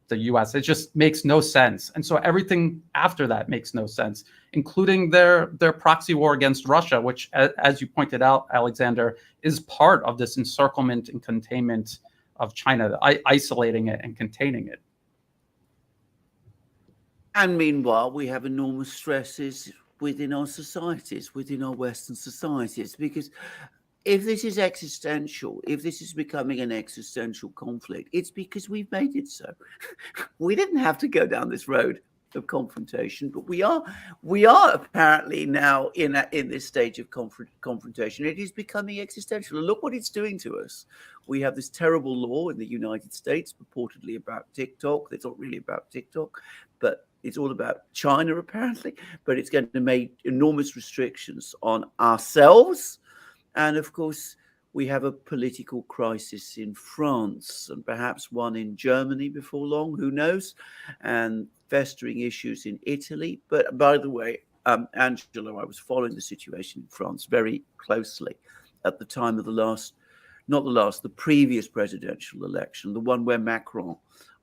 D: the U.S., it just makes no sense. And so everything after that makes no sense, including their proxy war against Russia, which, as you pointed out, Alexander, is part of this encirclement and containment of China, isolating it and containing it.
C: And meanwhile, we have enormous stresses within our societies, within our Western societies, because if this is existential, if this is becoming an existential conflict, it's because we've made it so. We didn't have to go down this road of confrontation, but we are apparently now in this stage of confrontation. It is becoming existential. And look what it's doing to us. We have this terrible law in the United States purportedly about TikTok. It's not really about TikTok, but it's all about China apparently. But it's going to make enormous restrictions on ourselves. And of course, we have a political crisis in France and perhaps one in Germany before long, who knows, and festering issues in Italy. But by the way, Angelo, I was following the situation in France very closely at the time of the previous presidential election, the one where Macron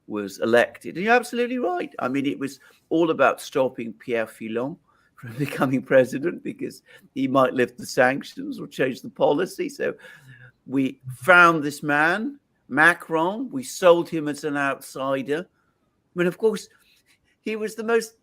C: was elected. And you're absolutely right. I mean, it was all about stopping Pierre Fillon from becoming president because he might lift the sanctions or change the policy. So we found this man, Macron. We sold him as an outsider. I mean, of course, he was the most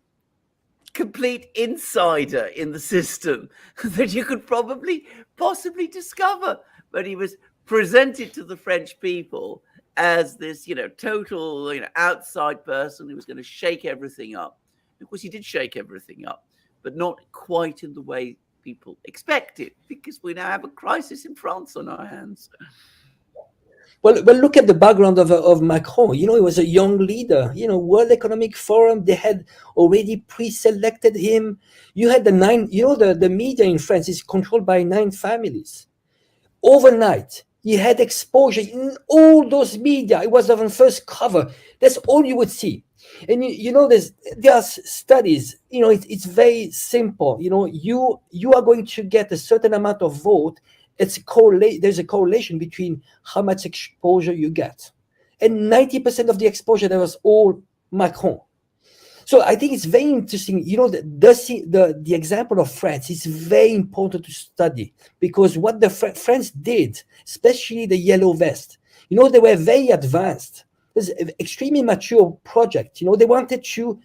C: complete insider in the system that you could possibly discover. But he was presented to the French people as this, total, outside person who was going to shake everything up. Of course, he did shake everything up, but not quite in the way people expected, because we now have a crisis in France on our hands.
B: Well, look at the background of Macron. He was a young leader. World Economic Forum, they had already pre-selected him. You had the media in France is controlled by 9 families. Overnight, he had exposure in all those media. It was on first cover. That's all you would see. And there are studies. It's very simple. You are going to get a certain amount of vote. There's a correlation between how much exposure you get, and 90% of the exposure, that was all Macron. So I think it's very interesting. The example of France is very important to study, because what the France did, especially the yellow vest, they were very advanced. It's an extremely mature project. They wanted to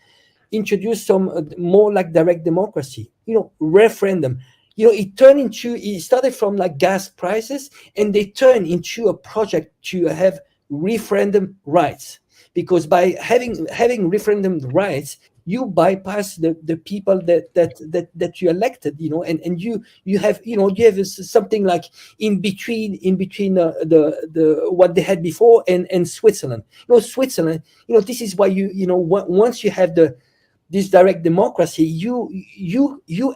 B: introduce some more like direct democracy, referendum. It started from like gas prices, and they turned into a project to have referendum rights, because by having referendum rights, you bypass the people that you elected, and you have something like in between the what they had before and Switzerland. Switzerland, this is why once you have this direct democracy, you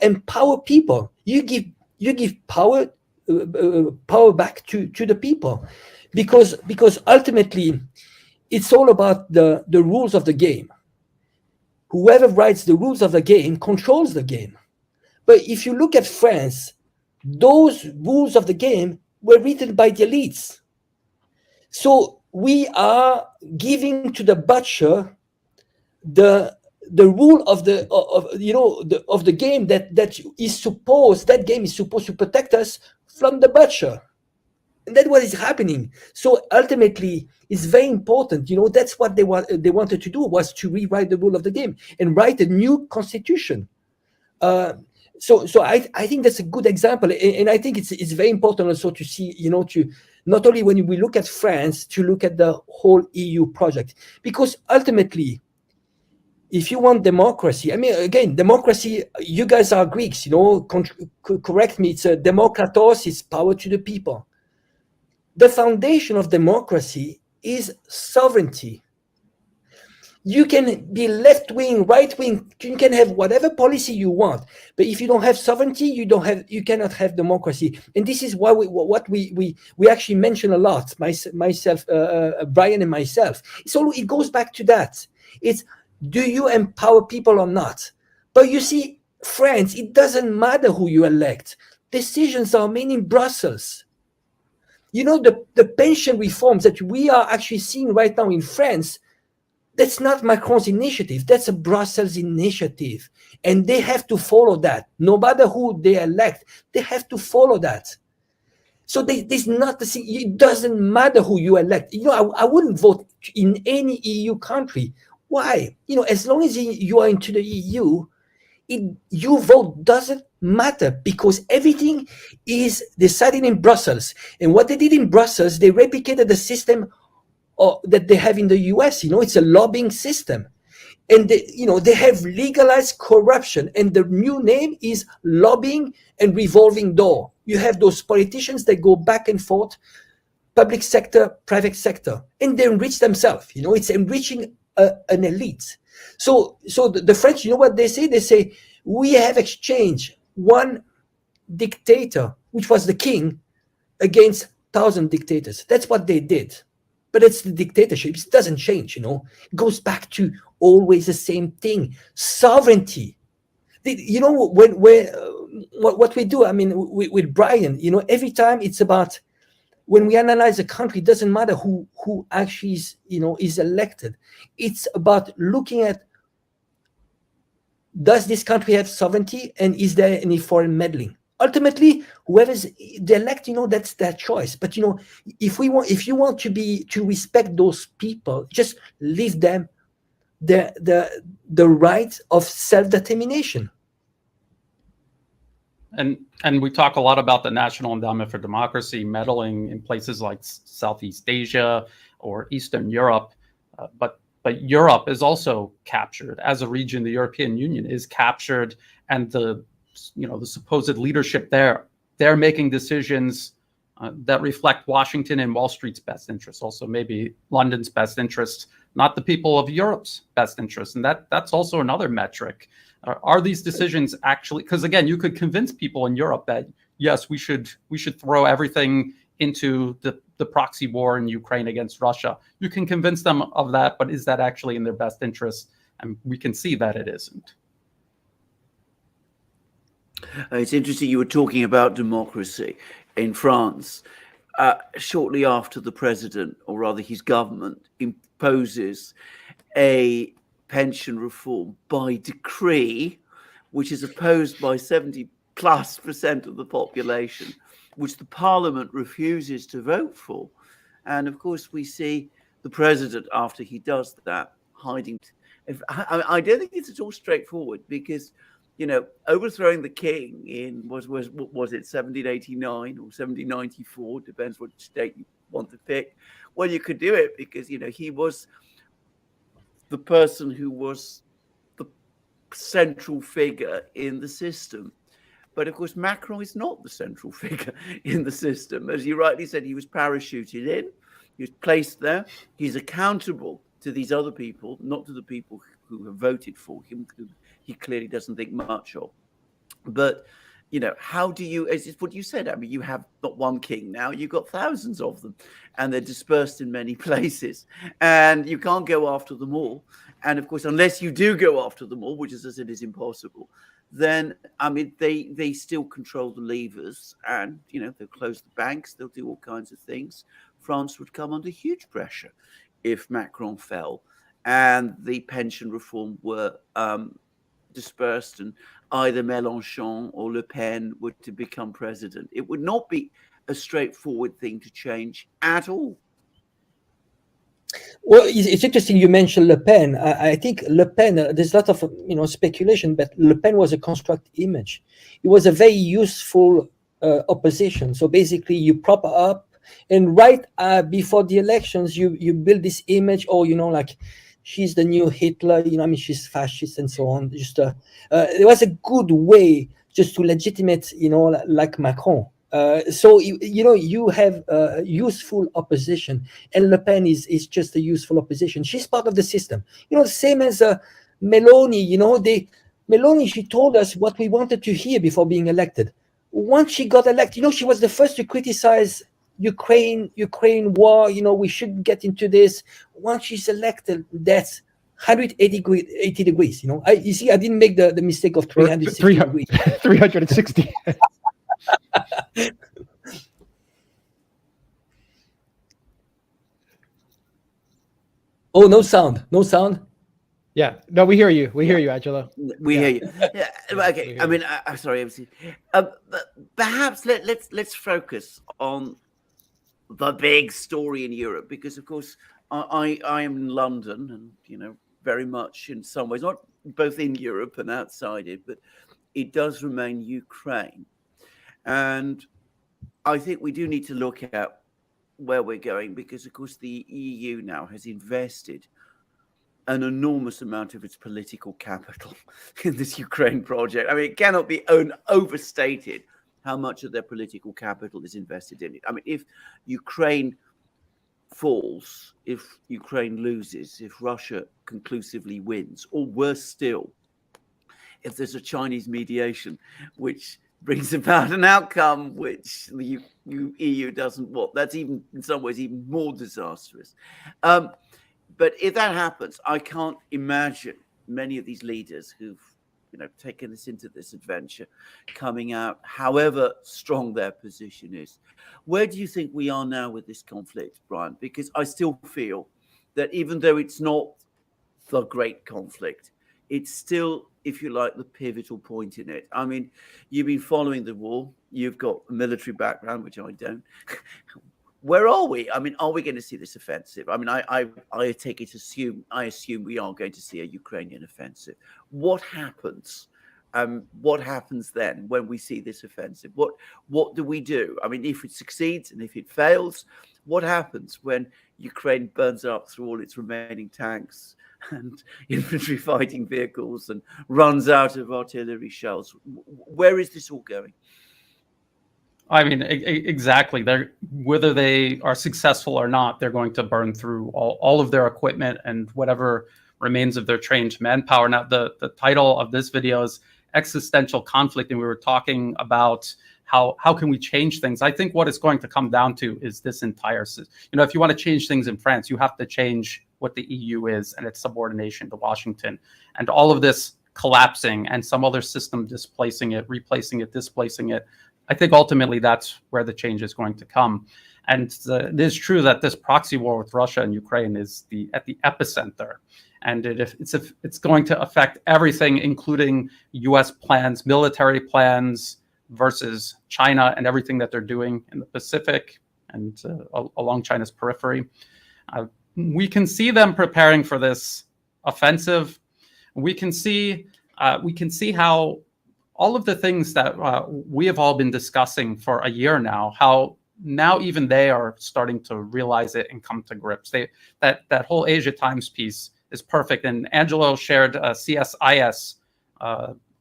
B: empower people. You give power back to the people, because ultimately it's all about the rules of the game. Whoever writes the rules of the game controls the game. But if you look at France, those rules of the game were written by the elites. So we are giving to the butcher the rule of the game that game is supposed to protect us from the butcher. And that's what is happening. So ultimately, it's very important. That's what they wanted to do, was to rewrite the rule of the game and write a new constitution. So I think that's a good example, and I think it's very important also to see, to not only when we look at France, to look at the whole EU project, because ultimately, if you want democracy, again, democracy, you guys are Greeks, correct me, it's demokratos, it's power to the people. The foundation of democracy is sovereignty. You can be left-wing, right-wing, you can have whatever policy you want, but if you don't have sovereignty, you cannot have democracy. And this is why we actually mention a lot, myself, Brian and myself. It goes back to that. It's, do you empower people or not? But you see, France, it doesn't matter who you elect. Decisions are made in Brussels. The pension reforms that we are actually seeing right now in France, that's not Macron's initiative. That's a Brussels initiative. And they have to follow that. No matter who they elect, they have to follow that. So there's not it doesn't matter who you elect. I wouldn't vote in any EU country. Why? As long as you are into the EU, your vote doesn't matter, because everything is decided in Brussels. And what they did in Brussels, they replicated the system that they have in the US. It's a lobbying system. And they have legalized corruption. And the new name is lobbying and revolving door. You have those politicians that go back and forth, public sector, private sector, and they enrich themselves. It's enriching an elite. So the French, what they say? They say, we have exchanged one dictator, which was the king, against 1,000 dictators. That's what they did. But it's the dictatorship. It doesn't change, It goes back to always the same thing. Sovereignty. What we do, with Brian, every time it's about, when we analyze a country, it doesn't matter who actually is elected. It's about looking at Does this country have sovereignty, and is there any foreign meddling? Ultimately, whoever's the elect, that's their choice. But if you want to respect those people, just leave them the right of self-determination.
D: And we talk a lot about the National Endowment for Democracy meddling in places like Southeast Asia or Eastern Europe, but Europe is also captured as a region. The European Union is captured, and the supposed leadership there, they're making decisions that reflect Washington and Wall Street's best interests, also maybe London's best interests, not the people of Europe's best interests. And that's also another metric. Are these decisions actually, because again, you could convince people in Europe that yes, we should throw everything into the proxy war in Ukraine against Russia. You can convince them of that, but is that actually in their best interest? And we can see that it isn't.
C: It's interesting you were talking about democracy in France. Shortly after the president, or rather his government, imposes a pension reform by decree, which is opposed by 70+% of the population, which the parliament refuses to vote for. And of course, we see the president, after he does that, hiding. I don't think it's at all straightforward, because overthrowing the king in was it 1789 or 1794, depends what state you want to pick. Well, you could do it because he was the person who was the central figure in the system. But of course, Macron is not the central figure in the system. As you rightly said, he was parachuted in, he was placed there, he's accountable to these other people, not to the people who have voted for him, who he clearly doesn't think much of. But how do you, as what you said, I mean, you have not one king now, you've got thousands of them, and they're dispersed in many places, and you can't go after them all. And of course, unless you do go after them all, which, as I said, is impossible, then I mean, they still control the levers, and they'll close the banks, they'll do all kinds of things. France would come under huge pressure if Macron fell and the pension reform were dispersed, and either Mélenchon or Le Pen were to become president. It would not be a straightforward thing to change at all.
B: Well, it's interesting you mentioned Le Pen. I think Le Pen, there's a lot of speculation, but Le Pen was a construct image. It was a very useful opposition. So basically, you prop her up, and right before the elections, you build this image, like she's the new Hitler. She's fascist and so on. Just it was a good way just to legitimate, like Macron. So you have useful opposition, and Le Pen is just a useful opposition. She's part of the system, the same as Meloni. Meloni, she told us what we wanted to hear before being elected. Once she got elected, she was the first to criticize Ukraine war. We shouldn't get into this. Once she's elected, that's 180 degrees. You see, I didn't make the mistake of 360 degrees.
A: 360.
B: Oh, no sound.
A: Yeah, no, we hear you. We hear you, Angelo.
C: We hear you. Yeah, okay. I mean, I'm sorry. Perhaps let's focus on the big story in Europe, because of course I am in London, and very much in some ways, not both in Europe and outside it, but it does remain Ukraine. And I think we do need to look at where we're going, because of course the EU now has invested an enormous amount of its political capital in this Ukraine project. I mean, it cannot be overstated how much of their political capital is invested in it. I mean, if Ukraine falls, if Ukraine loses, if Russia conclusively wins, or worse still, if there's a Chinese mediation which brings about an outcome which the EU doesn't want, that's even in some ways even more disastrous. But if that happens, I can't imagine many of these leaders who've taken us into this adventure coming out, however strong their position is. Where do you think we are now with this conflict, Brian? Because I still feel that even though it's not the great conflict, it's still, if you like, the pivotal point in it. I mean, you've been following the war. You've got a military background, which I don't. Where are we? I mean, are we going to see this offensive? I mean, I take it I assume we are going to see a Ukrainian offensive. What happens? What happens then when we see this offensive? What do we do? I mean, if it succeeds and if it fails, what happens when Ukraine burns up through all its remaining tanks and infantry fighting vehicles and runs out of artillery shells? Where is this all going?
D: I mean, exactly. Whether they are successful or not, they're going to burn through all of their equipment and whatever remains of their trained manpower. Now, the title of this video is Existential Conflict, and we were talking about how can we change things. I think what it's going to come down to is this entire system. If you want to change things in France, you have to change what the EU is and its subordination to Washington, and all of this collapsing and some other system displacing it, replacing it, displacing it. I think ultimately that's where the change is going to come. And it is true that this proxy war with Russia and Ukraine is at the epicenter. And it's going to affect everything, including U.S. plans, military plans versus China and everything that they're doing in the Pacific and along China's periphery. We can see them preparing for this offensive. We can see how all of the things that we have all been discussing for a year now, how now even they are starting to realize it and come to grips. That whole Asia Times piece is perfect. And Angelo shared a CSIS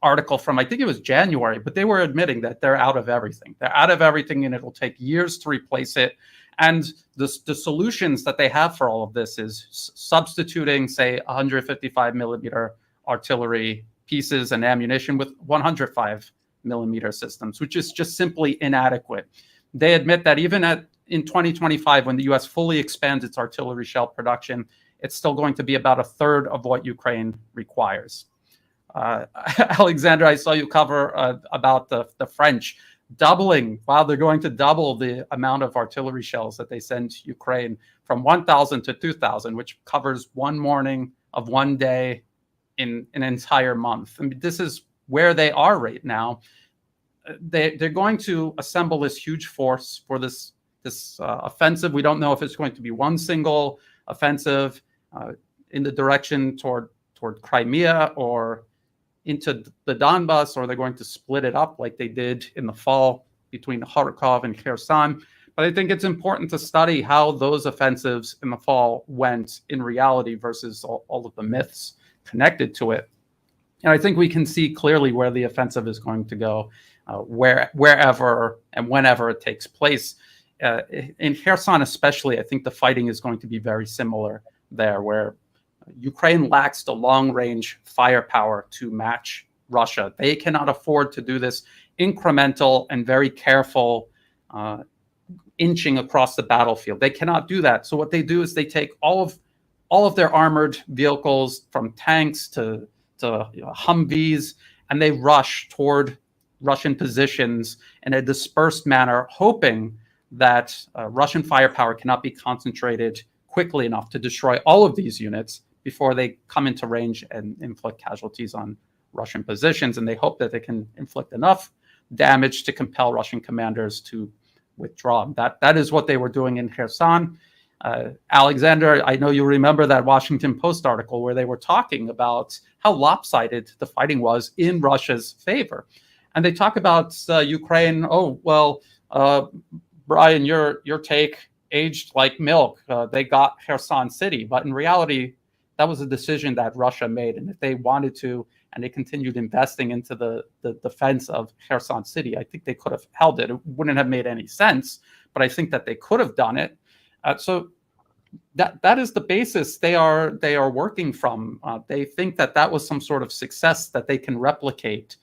D: article from, I think it was January, but they were admitting that they're out of everything. They're out of everything, and it'll take years to replace it. And the solutions that they have for all of this is substituting, say, 155 millimeter artillery pieces and ammunition with 105 millimeter systems, which is just simply inadequate. They admit that even in 2025, when the U.S. fully expands its artillery shell production, it's still going to be about a third of what Ukraine requires. Alexander, I saw you cover about the French doubling. Wow, they're going to double the amount of artillery shells that they send to Ukraine from 1,000 to 2,000, which covers one morning of one day in an entire month. I mean, this is where they are right now. They're going to assemble this huge force for this offensive. We don't know if it's going to be one single offensive in the direction toward Crimea or into the Donbas, or they're going to split it up like they did in the fall between Kharkov and Kherson. But I think it's important to study how those offensives in the fall went in reality versus all of the myths connected to it. And I think we can see clearly where the offensive is going to go, wherever and whenever it takes place. In Kherson especially, I think the fighting is going to be very similar there, where Ukraine lacks the long-range firepower to match Russia. They cannot afford to do this incremental and very careful inching across the battlefield. They cannot do that. So what they do is they take all of their armored vehicles, from tanks to Humvees, and they rush toward Russian positions in a dispersed manner, hoping that Russian firepower cannot be concentrated quickly enough to destroy all of these units before they come into range and inflict casualties on Russian positions. And they hope that they can inflict enough damage to compel Russian commanders to withdraw. That is what they were doing in Kherson. Alexander, I know you remember that Washington Post article where they were talking about how lopsided the fighting was in Russia's favor. And they talk about Ukraine, Brian, your take aged like milk. They got Kherson City. But in reality, that was a decision that Russia made. And if they wanted to, and they continued investing into the defense of Kherson City, I think they could have held it. It wouldn't have made any sense, but I think that they could have done it. So that is the basis they are working from. They think that was some sort of success that they can replicate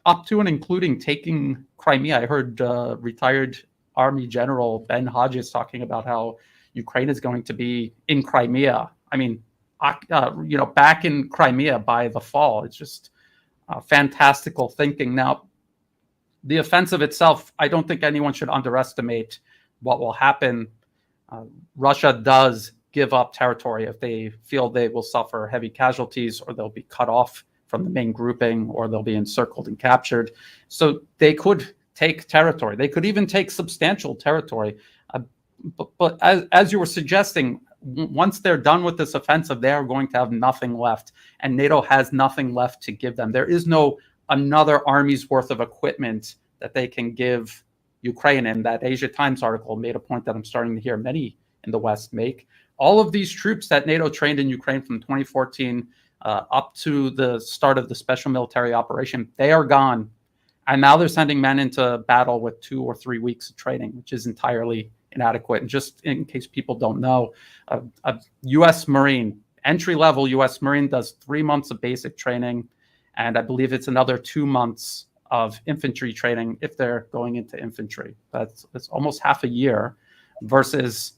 D: up to and including taking Crimea. I heard retired Army General Ben Hodges talking about how Ukraine is going to be in Crimea. I mean, back in Crimea by the fall. It's just fantastical thinking. Now, the offensive itself, I don't think anyone should underestimate what will happen. Russia does give up territory if they feel they will suffer heavy casualties, or they'll be cut off from the main grouping, or they'll be encircled and captured. So they could take territory. They could even take substantial territory. But as you were suggesting, once they're done with this offensive, they are going to have nothing left, and NATO has nothing left to give them. There is no another army's worth of equipment that they can give Ukraine. And that Asia Times article made a point that I'm starting to hear many in the West make. All of these troops that NATO trained in Ukraine from 2014 up to the start of the special military operation, they are gone. And now they're sending men into battle with 2 or 3 weeks of training, which is entirely inadequate. And just in case people don't know, a U.S. Marine, entry-level U.S. Marine, does 3 months of basic training, and I believe it's another 2 months of infantry training if they're going into infantry. That's almost half a year versus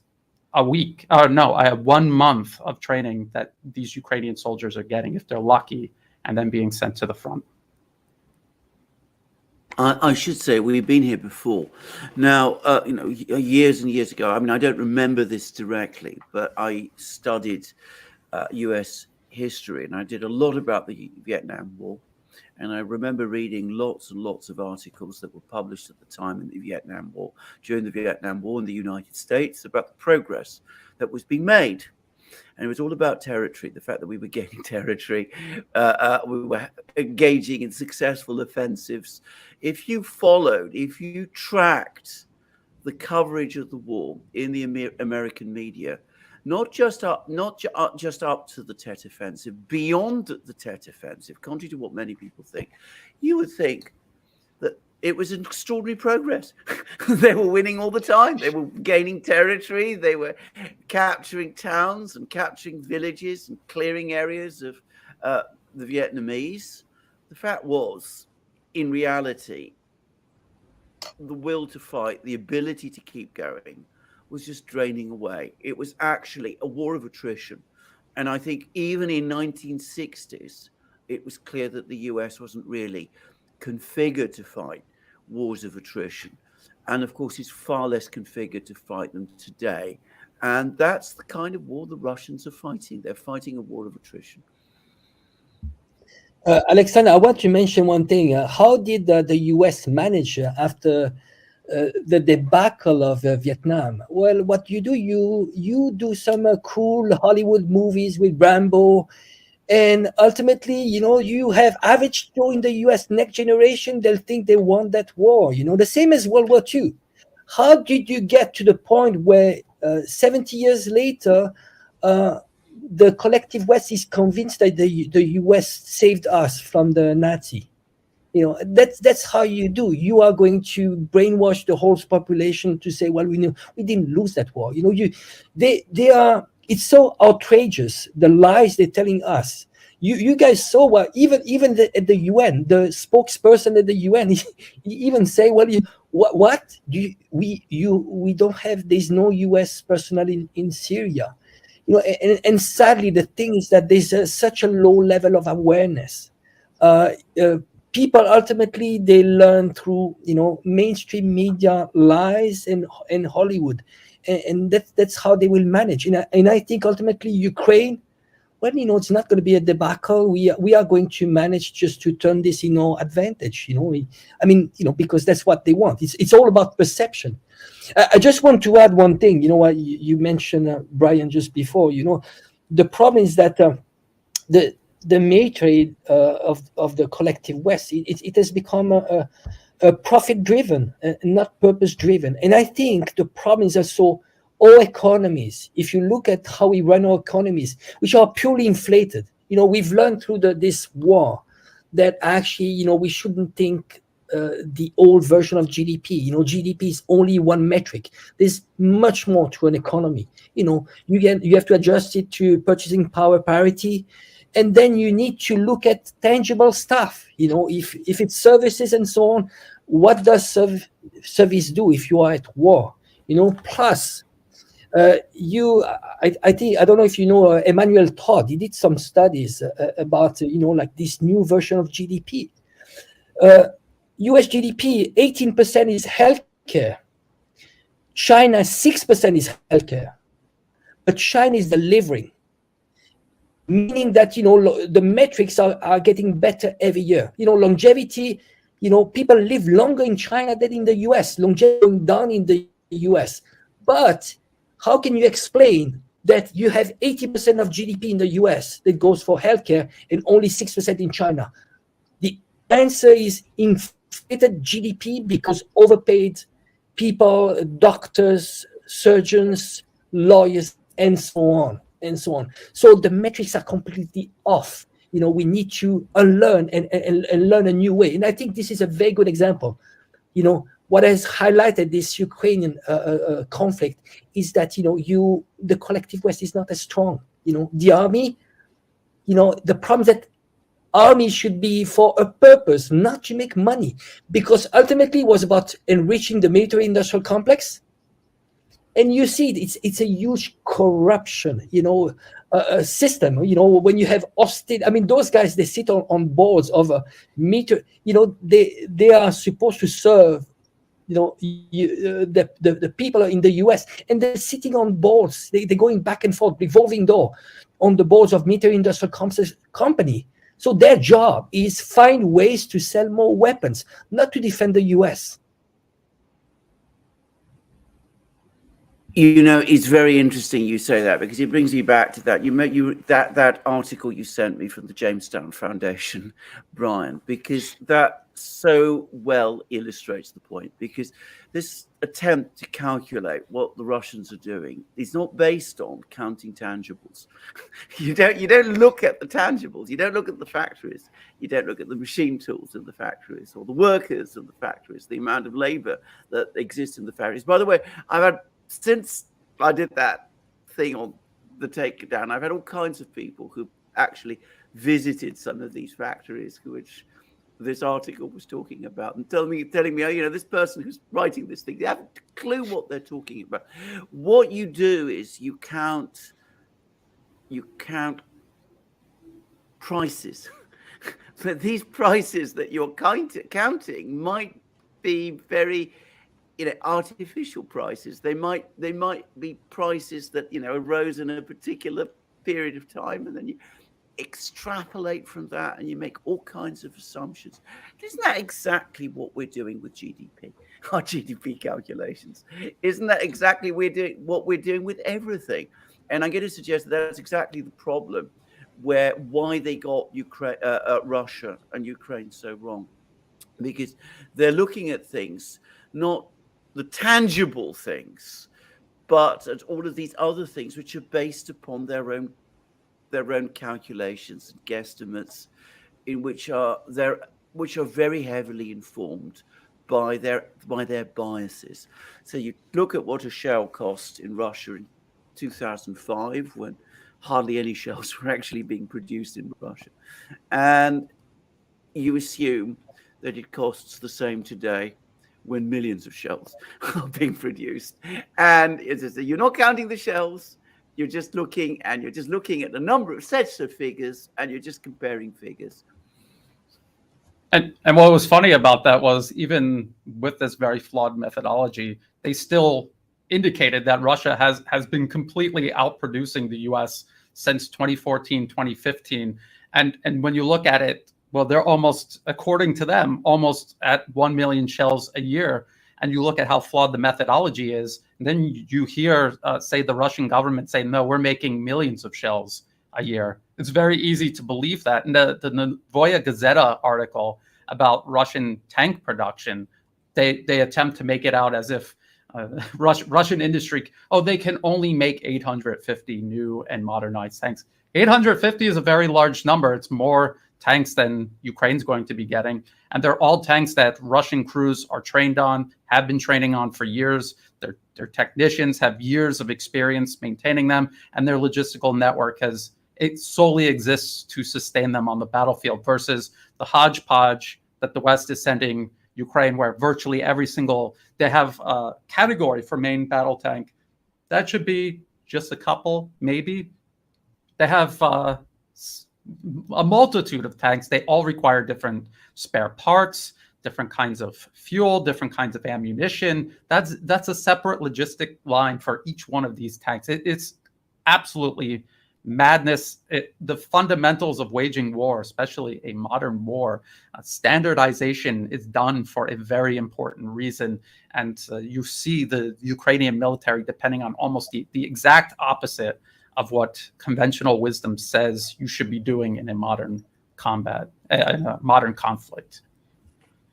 D: a week. 1 month of training that these Ukrainian soldiers are getting if they're lucky, and then being sent to the front.
C: I should say we've been here before. Now, years and years ago, I mean, I don't remember this directly, but I studied US history, and I did a lot about the Vietnam War. And I remember reading lots and lots of articles that were published at the time in the Vietnam War, during the Vietnam War in the United States, about the progress that was being made. And it was all about territory, the fact that we were gaining territory, we were engaging in successful offensives. If you tracked the coverage of the war in the American media, not just up to the Tet Offensive, beyond the Tet Offensive, contrary to what many people think, you would think that it was an extraordinary progress. They were winning all the time. They were gaining territory. They were capturing towns and capturing villages and clearing areas of the Vietnamese. The fact was, in reality, the will to fight, the ability to keep going, was just draining away. It was actually a war of attrition. And I think even in 1960s, it was clear that the US wasn't really configured to fight wars of attrition. And of course, it's far less configured to fight them today. And that's the kind of war the Russians are fighting. They're fighting a war of attrition.
B: Alexander, I want to mention one thing. How did the US manage after the debacle of Vietnam? Well, what you do, you do some cool Hollywood movies with Rambo, and ultimately, you have average Joe in the US next generation. They'll think they won that war. The same as World War II. How did you get to the point where 70 years later, the collective West is convinced that the US saved us from the Nazi? That's how you do. You are going to brainwash the whole population to say, well, we didn't lose that war. It's so outrageous, the lies they're telling us. You guys saw what even at the UN, the spokesperson at the UN, he even say, well, we don't have, there's no US personnel in Syria. And sadly, the thing is that there's such a low level of awareness. People ultimately, they learn through mainstream media lies and Hollywood, and that's how they will manage. And I think ultimately Ukraine, well, it's not going to be a debacle. We are going to manage just to turn this advantage. Because that's what they want. It's all about perception. I just want to add one thing. You mentioned Brian just before. The problem is that the military of the collective West, it has become a profit-driven, not purpose-driven. And I think the problem is also all economies. If you look at how we run our economies, which are purely inflated, we've learned through this war that actually, we shouldn't think the old version of GDP. GDP is only one metric. There's much more to an economy. You have to adjust it to purchasing power parity. And then you need to look at tangible stuff. If it's services and so on, what does service do if you are at war? Plus, I think, I don't know if Emmanuel Todd. He did some studies about like this new version of GDP. US GDP 18% is healthcare. China 6% is healthcare. but China is delivering, meaning that, the metrics are getting better every year. Longevity, people live longer in China than in the US. Longevity going down in the US. But how can you explain that you have 80% of GDP in the US that goes for healthcare and only 6% in China? The answer is inflated GDP because overpaid people, doctors, surgeons, lawyers, and so on and so on. So the metrics are completely off. We need to unlearn and learn a new way. And I think this is a very good example. What has highlighted this Ukrainian conflict is that the collective West is not as strong. The army, the problem is that army should be for a purpose, not to make money, because ultimately it was about enriching the military-industrial complex. And you see it's a huge corruption, system. When you have those guys, they sit on boards of a meter. They are supposed to serve the people in the US, and they're sitting on boards. They're going back and forth, revolving door, on the boards of military industrial company. So their job is find ways to sell more weapons, not to defend the US.
C: It's very interesting you say that, because it brings me back to that. That article you sent me from the Jamestown Foundation, Brian, because that so well illustrates the point. Because this attempt to calculate what the Russians are doing is not based on counting tangibles. You don't look at the tangibles. You don't look at the factories. You don't look at the machine tools in the factories, or the workers in the factories, the amount of labor that exists in the factories. By the way, since I did that thing on the takedown, I've had all kinds of people who actually visited some of these factories, which this article was talking about, and telling me, this person who's writing this thing, they haven't a clue what they're talking about. What you do is you count prices, but these prices that you're counting might be very artificial prices. They might be prices that arose in a particular period of time, and then you extrapolate from that and you make all kinds of assumptions. Isn't that exactly what we're doing with GDP, our GDP calculations? Isn't that exactly what we're doing with everything? And I'm going to suggest that that's exactly the problem, why they got Russia and Ukraine so wrong, because they're looking at things, not the tangible things, but at all of these other things which are based upon their own calculations and guesstimates, which are very heavily informed by their biases. So you look at what a shell cost in Russia in 2005, when hardly any shells were actually being produced in Russia, and you assume that it costs the same today when millions of shells are being produced. And you're not counting the shells, you're just looking at the number of sets of figures, and you're just comparing figures.
D: And what was funny about that was, even with this very flawed methodology, they still indicated that Russia has been completely outproducing the US since 2014, 2015. And when you look at it, well, they're almost, according to them, almost at 1 million shells a year. And you look at how flawed the methodology is, and then you hear, say, the Russian government say, no, we're making millions of shells a year. It's very easy to believe that. In the Novoya Gazeta article about Russian tank production, they attempt to make it out as if Russian industry, they can only make 850 new and modernized tanks. 850 is a very large number. It's more tanks than Ukraine's going to be getting. And they're all tanks that Russian crews are trained on, have been training on for years. Their technicians have years of experience maintaining them, and their logistical network solely exists to sustain them on the battlefield, versus the hodgepodge that the West is sending Ukraine, where virtually they have a category for main battle tank. That should be just a couple, maybe. They have a multitude of tanks. They all require different spare parts, different kinds of fuel, different kinds of ammunition. That's a separate logistic line for each one of these tanks. It's absolutely madness. The fundamentals of waging war, especially a modern war, standardization is done for a very important reason. And you see the Ukrainian military depending on almost the exact opposite of what conventional wisdom says you should be doing in a modern combat, in a modern conflict.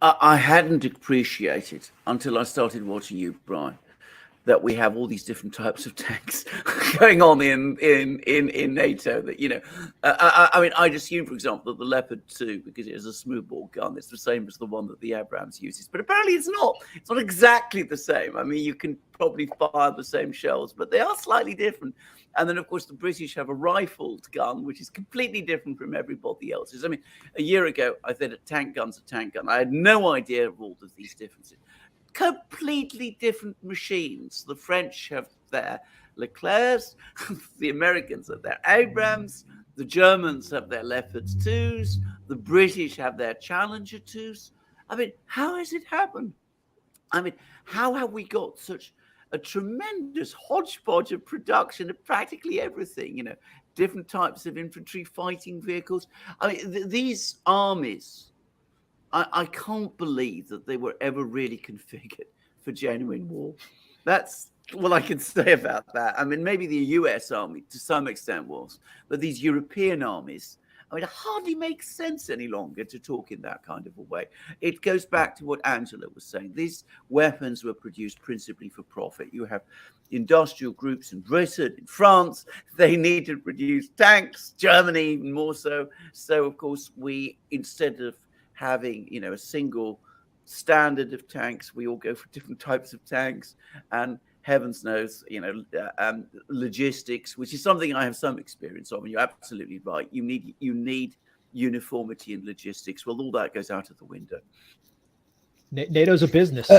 C: I hadn't appreciated until I started watching you, Brian, that we have all these different types of tanks going on in NATO. That I mean, I'd assume, for example, that the Leopard 2, because it is a smoothbore gun, it's the same as the one that the Abrams uses. But apparently, it's not. It's not exactly the same. I mean, you can probably fire the same shells, but they are slightly different. And then, of course, the British have a rifled gun, which is completely different from everybody else's. I mean, a year ago, I said a tank gun's a tank gun. I had no idea of all of these differences. Completely different machines. The French have their Leclercs, the Americans have their Abrams, the Germans have their Leopards 2s, the British have their Challenger 2s. I mean, how has it happened? I mean, how have we got such a tremendous hodgepodge of production of practically everything, different types of infantry fighting vehicles? I mean, these armies, I can't believe that they were ever really configured for genuine war. That's what I can say about that. I mean, maybe the US Army to some extent was, but these European armies, I mean, it hardly makes sense any longer to talk in that kind of a way. It goes back to what Angela was saying. These weapons were produced principally for profit. You have industrial groups in Britain, in France, they need to produce tanks, Germany even more so. So, of course, we, instead of having, a single standard of tanks, we all go for different types of tanks, and heavens knows, logistics, which is something I have some experience of. And you're absolutely right. You need uniformity in logistics. Well, all that goes out of the window.
A: NATO's a business.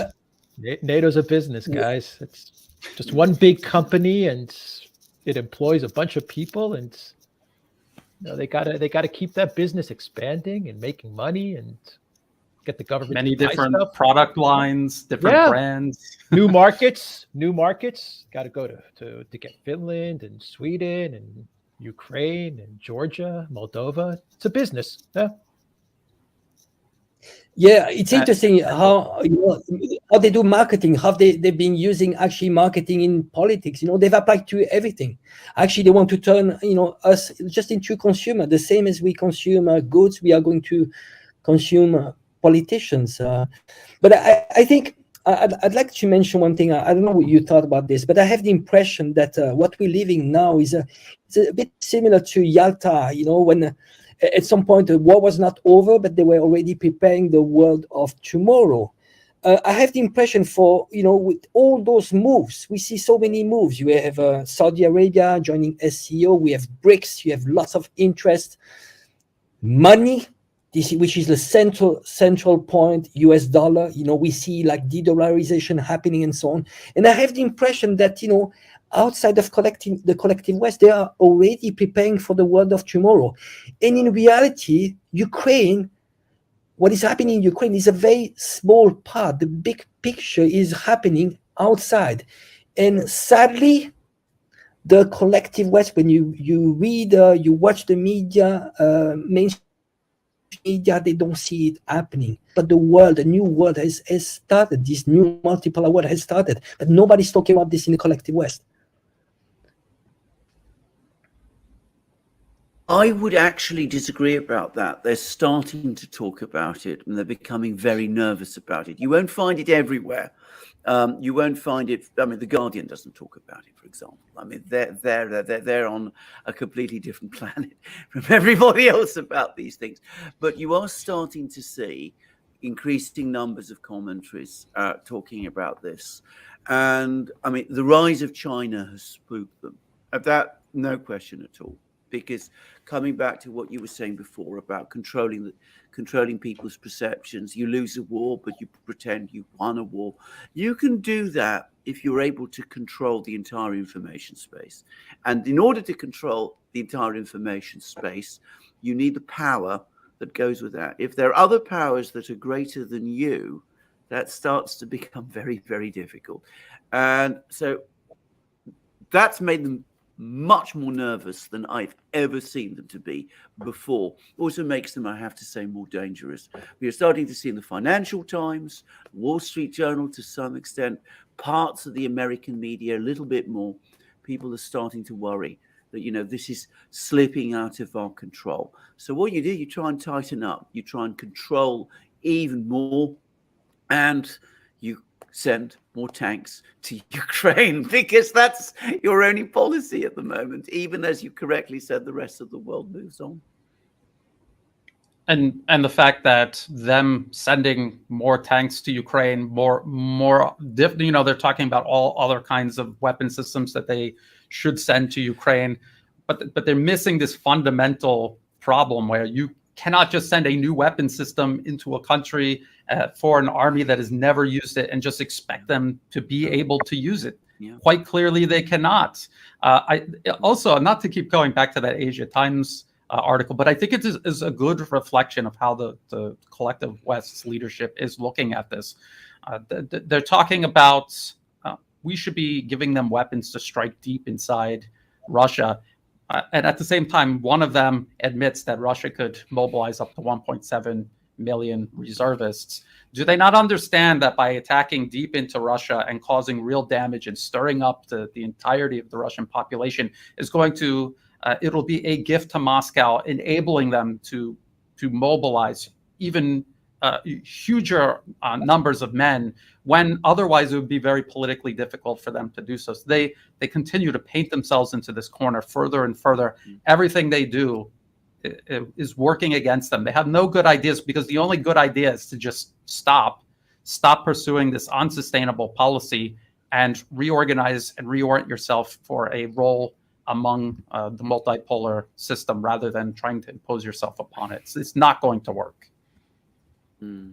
A: NATO's a business, guys. It's just one big company, and it employs a bunch of people, and they gotta keep that business expanding and making money and get the government
D: many different product lines, different brands,
A: new markets. Got to go to get Finland and Sweden and Ukraine and Georgia, Moldova. It's a business.
B: Yeah, it's interesting how how they do marketing, how they've been using actually marketing in politics. They've applied to everything. Actually, they want to turn us just into consumer, the same as we consume goods. We are going to consume politicians. But I think I'd like to mention one thing. I don't know what you thought about this, but I have the impression that what we're living now is it's a bit similar to Yalta. When at some point the war was not over, but they were already preparing the world of tomorrow. I have the impression with all those moves, we see so many moves. You have Saudi Arabia joining SCO. We have BRICS. You have lots of interest, money, which is the central point, US dollar. We see like de-dollarization happening and so on. And I have the impression that, outside of the collective West, they are already preparing for the world of tomorrow. And in reality, what is happening in Ukraine is a very small part. The big picture is happening outside. And sadly, the collective West, when you read, you watch the media, mainstream media, they don't see it happening. But the new world has started. This new multipolar world has started. But nobody's talking about this in the collective West.
C: I would actually disagree about that. They're starting to talk about it, and they're becoming very nervous about it. You won't find it everywhere. You won't find it. I mean, The Guardian doesn't talk about it, for example. I mean, they're on a completely different planet from everybody else about these things. But you are starting to see increasing numbers of commentaries talking about this. And I mean, the rise of China has spooked them. Of that, no question at all. Because coming back to what you were saying before about controlling people's perceptions, you lose a war, but you pretend you won a war. You can do that if you're able to control the entire information space. And in order to control the entire information space, you need the power that goes with that. If there are other powers that are greater than you, that starts to become very, very difficult. And so that's made them much more nervous than I've ever seen them to be before. Also makes them, I have to say, more dangerous. We are starting to see in the Financial Times, Wall Street Journal to some extent, parts of the American media a little bit more. People are starting to worry that, this is slipping out of our control. So what you do, you try and tighten up, you try and control even more, and you send more tanks to Ukraine because that's your only policy at the moment, even as you correctly said, the rest of the world moves on.
D: And the fact that them sending more tanks to Ukraine, they're talking about all other kinds of weapon systems that they should send to Ukraine, but they're missing this fundamental problem where you cannot just send a new weapon system into a country for an army that has never used it and just expect them to be able to use it.
C: Yeah.
D: Quite clearly, they cannot. I also, not to keep going back to that Asia Times article, but I think it is a good reflection of how the collective West's leadership is looking at this. They're talking about we should be giving them weapons to strike deep inside Russia. And at the same time, one of them admits that Russia could mobilize up to 1.7 million reservists. Do they not understand that by attacking deep into Russia and causing real damage and stirring up the entirety of the Russian population is going to, it'll be a gift to Moscow, enabling them to mobilize even huger numbers of men when otherwise it would be very politically difficult for them to do so. So they continue to paint themselves into this corner further and further. Everything they do is working against them. They have no good ideas because the only good idea is to just stop pursuing this unsustainable policy and reorganize and reorient yourself for a role among the multipolar system rather than trying to impose yourself upon it. It's not going to work.
C: Mm.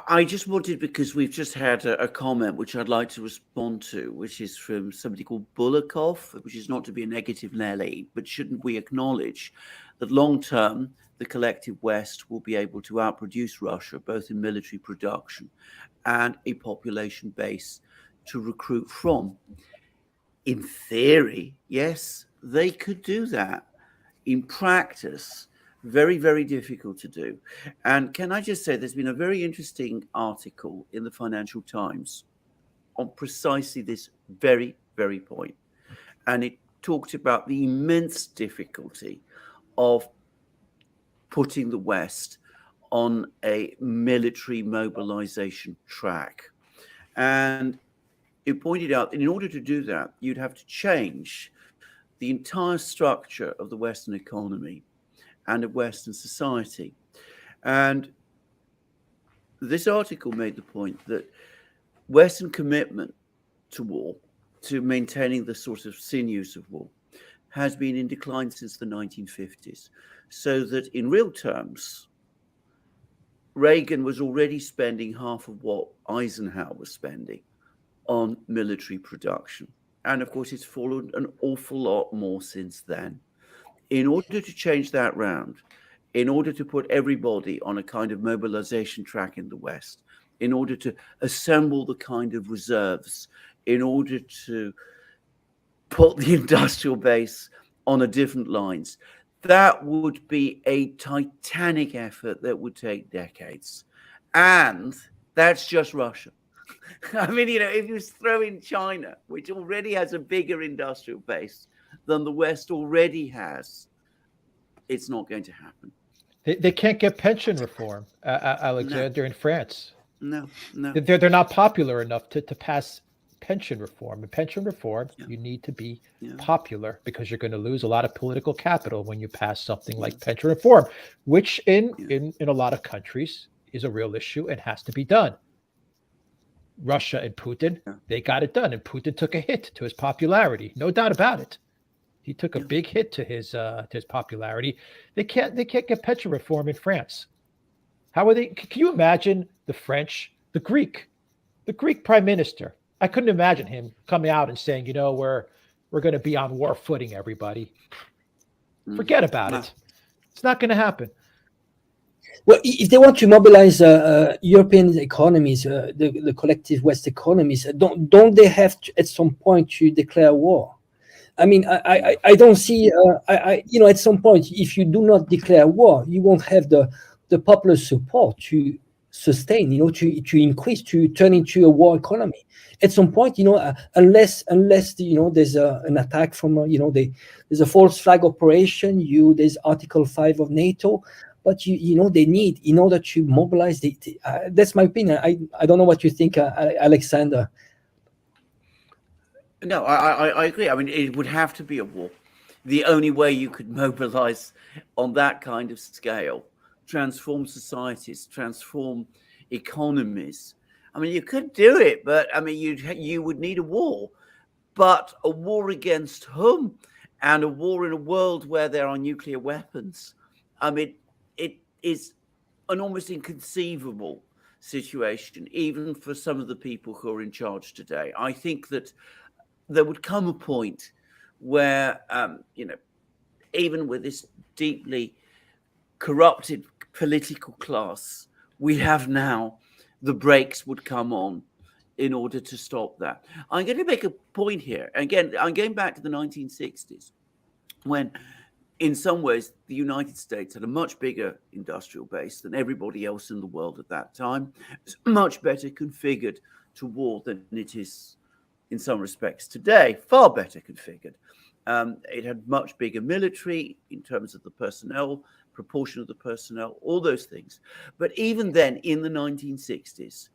C: I just wanted, because we've just had a comment which I'd like to respond to, which is from somebody called Bulakov, which is not to be a negative Nelly, but shouldn't we acknowledge that long term, the collective West will be able to outproduce Russia, both in military production and a population base to recruit from? In theory, yes, they could do that. In practice, very, very difficult to do. And can I just say, there's been a very interesting article in the Financial Times on precisely this very, very point. And it talked about the immense difficulty of putting the West on a military mobilization track. And it pointed out that in order to do that, you'd have to change the entire structure of the Western economy and of Western society. And this article made the point that Western commitment to war, to maintaining the sort of sinews of war, has been in decline since the 1950s. So that in real terms, Reagan was already spending half of what Eisenhower was spending on military production. And of course, it's fallen an awful lot more since then. In order to change that round, in order to put everybody on a kind of mobilization track in the West, in order to assemble the kind of reserves, in order to put the industrial base on a different lines, that would be a titanic effort that would take decades. And that's just Russia. I mean, if you throw in China, which already has a bigger industrial base than the West already has, it's not going to happen.
A: They can't get pension reform, Alexander, in France.
C: No.
A: They're not popular enough to pass pension reform. And pension reform, you need to be popular because you're going to lose a lot of political capital when you pass something like pension reform, which in a lot of countries is a real issue and has to be done. Russia and Putin, they got it done, and Putin took a hit to his popularity, no doubt about it. He took a big hit to his popularity. They can't get pension reform in France. How are they? Can you imagine the French, the Greek prime minister? I couldn't imagine him coming out and saying, we're going to be on war footing, everybody. Forget about it. It's not going to happen.
B: Well, if they want to mobilize European economies, the collective West economies, don't they have to, at some point, to declare war? I mean, I don't see, at some point, if you do not declare war, you won't have the popular support to sustain, to increase, to turn into a war economy. At some point, unless there's an attack from, there's a false flag operation, there's Article 5 of NATO, but they need, in order to mobilize that's my opinion. I don't know what you think, Alexander.
C: No, I agree. I mean, it would have to be a war. The only way you could mobilize on that kind of scale, transform societies, transform economies. I mean, you could do it, but I mean, you would need a war. But a war against whom? And a war in a world where there are nuclear weapons. I mean, it is an almost inconceivable situation, even for some of the people who are in charge today. I think that there would come a point where, even with this deeply corrupted political class we have now, the brakes would come on in order to stop that. I'm going to make a point here. Again, I'm going back to the 1960s, when in some ways the United States had a much bigger industrial base than everybody else in the world at that time. It's much better configured to war than it is in some respects today, far better configured. It had much bigger military in terms of the personnel, proportion of the personnel, all those things. But even then, in the 1960s,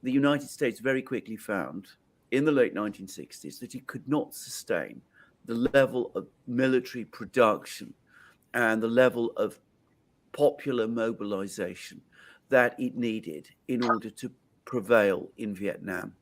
C: the United States very quickly found, in the late 1960s, that it could not sustain the level of military production and the level of popular mobilization that it needed in order to prevail in Vietnam.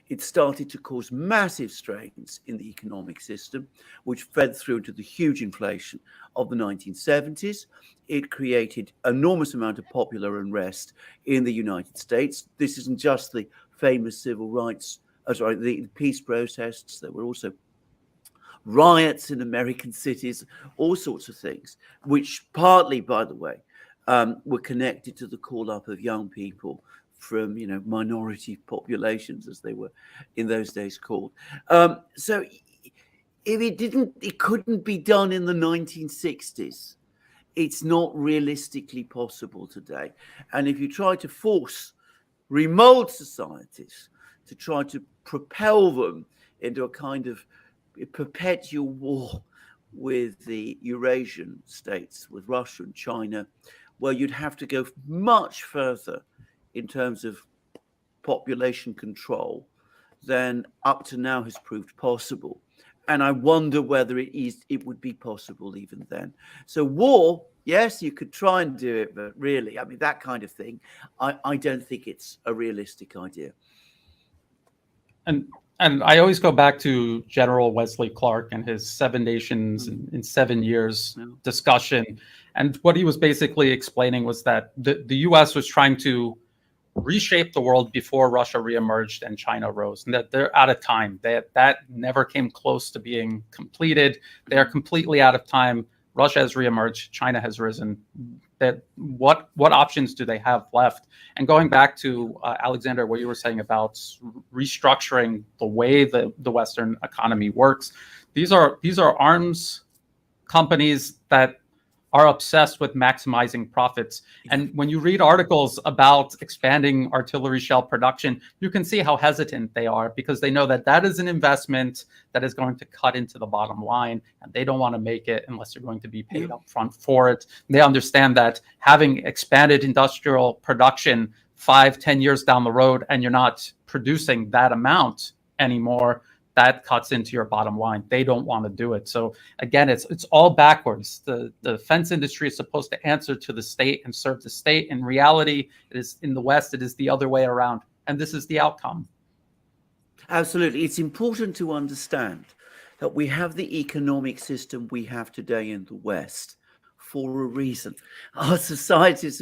C: It started to cause massive strains in the economic system, which fed through into the huge inflation of the 1970s. It created enormous amount of popular unrest in the United States. This isn't just the famous civil rights, the peace protests. There were also riots in American cities, all sorts of things, which partly, by the way, were connected to the call up of young people from minority populations, as they were in those days called. So if it couldn't be done in the 1960s, it's not realistically possible today. And if you try to force remote societies to try to propel them into a kind of perpetual war with the Eurasian states, with Russia and China, well, you'd have to go much further in terms of population control than up to now has proved possible. And I wonder whether it would be possible even then. So war, yes, you could try and do it, but really, I mean, that kind of thing, I don't think it's a realistic idea.
D: And I always go back to General Wesley Clark and his 7 nations in 7 years discussion. And what he was basically explaining was that the US was trying to reshape the world before Russia reemerged and China rose, and that they're out of time. That never came close to being completed. They are completely out of time. Russia has reemerged. China has risen. That what options do they have left? And going back to Alexander, what you were saying about restructuring the way the Western economy works, these are arms companies that are obsessed with maximizing profits. And when you read articles about expanding artillery shell production, you can see how hesitant they are, because they know that that is an investment that is going to cut into the bottom line, and they don't want to make it unless they're going to be paid up front for it. They understand that having expanded industrial production 5-10 years down the road, and you're not producing that amount anymore, that cuts into your bottom line. They don't want to do it. So again, it's all backwards. The defense industry is supposed to answer to the state and serve the state. In reality, it is in the West, it is the other way around. And this is the outcome.
C: Absolutely. It's important to understand that we have the economic system we have today in the West for a reason. Our societies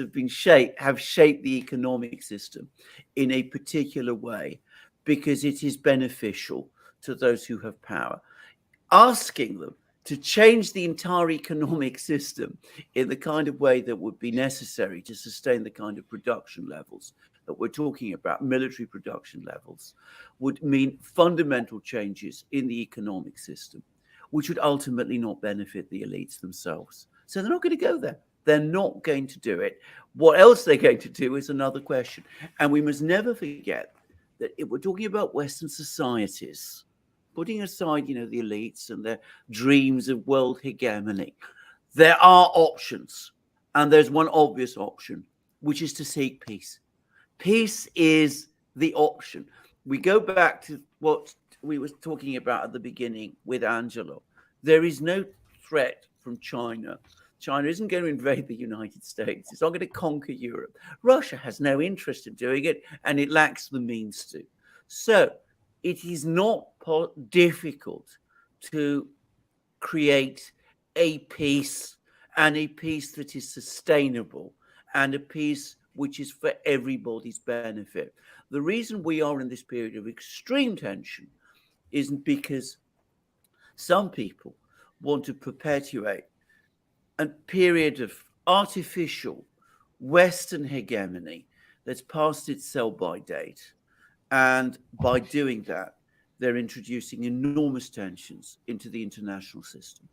C: have shaped the economic system in a particular way because it is beneficial to those who have power. Asking them to change the entire economic system in the kind of way that would be necessary to sustain the kind of production levels that we're talking about, military production levels, would mean fundamental changes in the economic system, which would ultimately not benefit the elites themselves. So they're not going to go there. They're not going to do it. What else they're going to do is another question. And we must never forget that if we're talking about Western societies, putting aside, the elites and their dreams of world hegemony, there are options. And there's one obvious option, which is to seek peace. Peace is the option. We go back to what we were talking about at the beginning with Angelo. There is no threat from China. China isn't going to invade the United States. It's not going to conquer Europe. Russia has no interest in doing it, and it lacks the means to. So it is not difficult to create a peace, and a peace that is sustainable, and a peace which is for everybody's benefit. The reason we are in this period of extreme tension isn't because some people want to perpetuate a period of artificial Western hegemony that's past its sell-by date. And by doing that, they're introducing enormous tensions into the international system.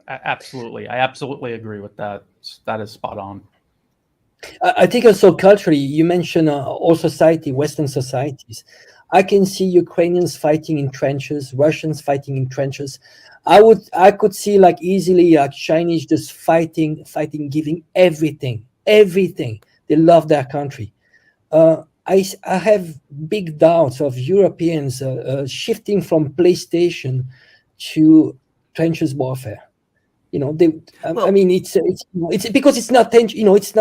D: Absolutely. I absolutely agree with that. That is spot on.
B: I think also culturally, you mentioned all society, Western societies. I can see Ukrainians fighting in trenches, Russians fighting in trenches. I could see like easily Chinese just fighting, giving everything. They love their country. I have big doubts of Europeans shifting from PlayStation to trenches warfare. I mean, it's because it's not tangible. It's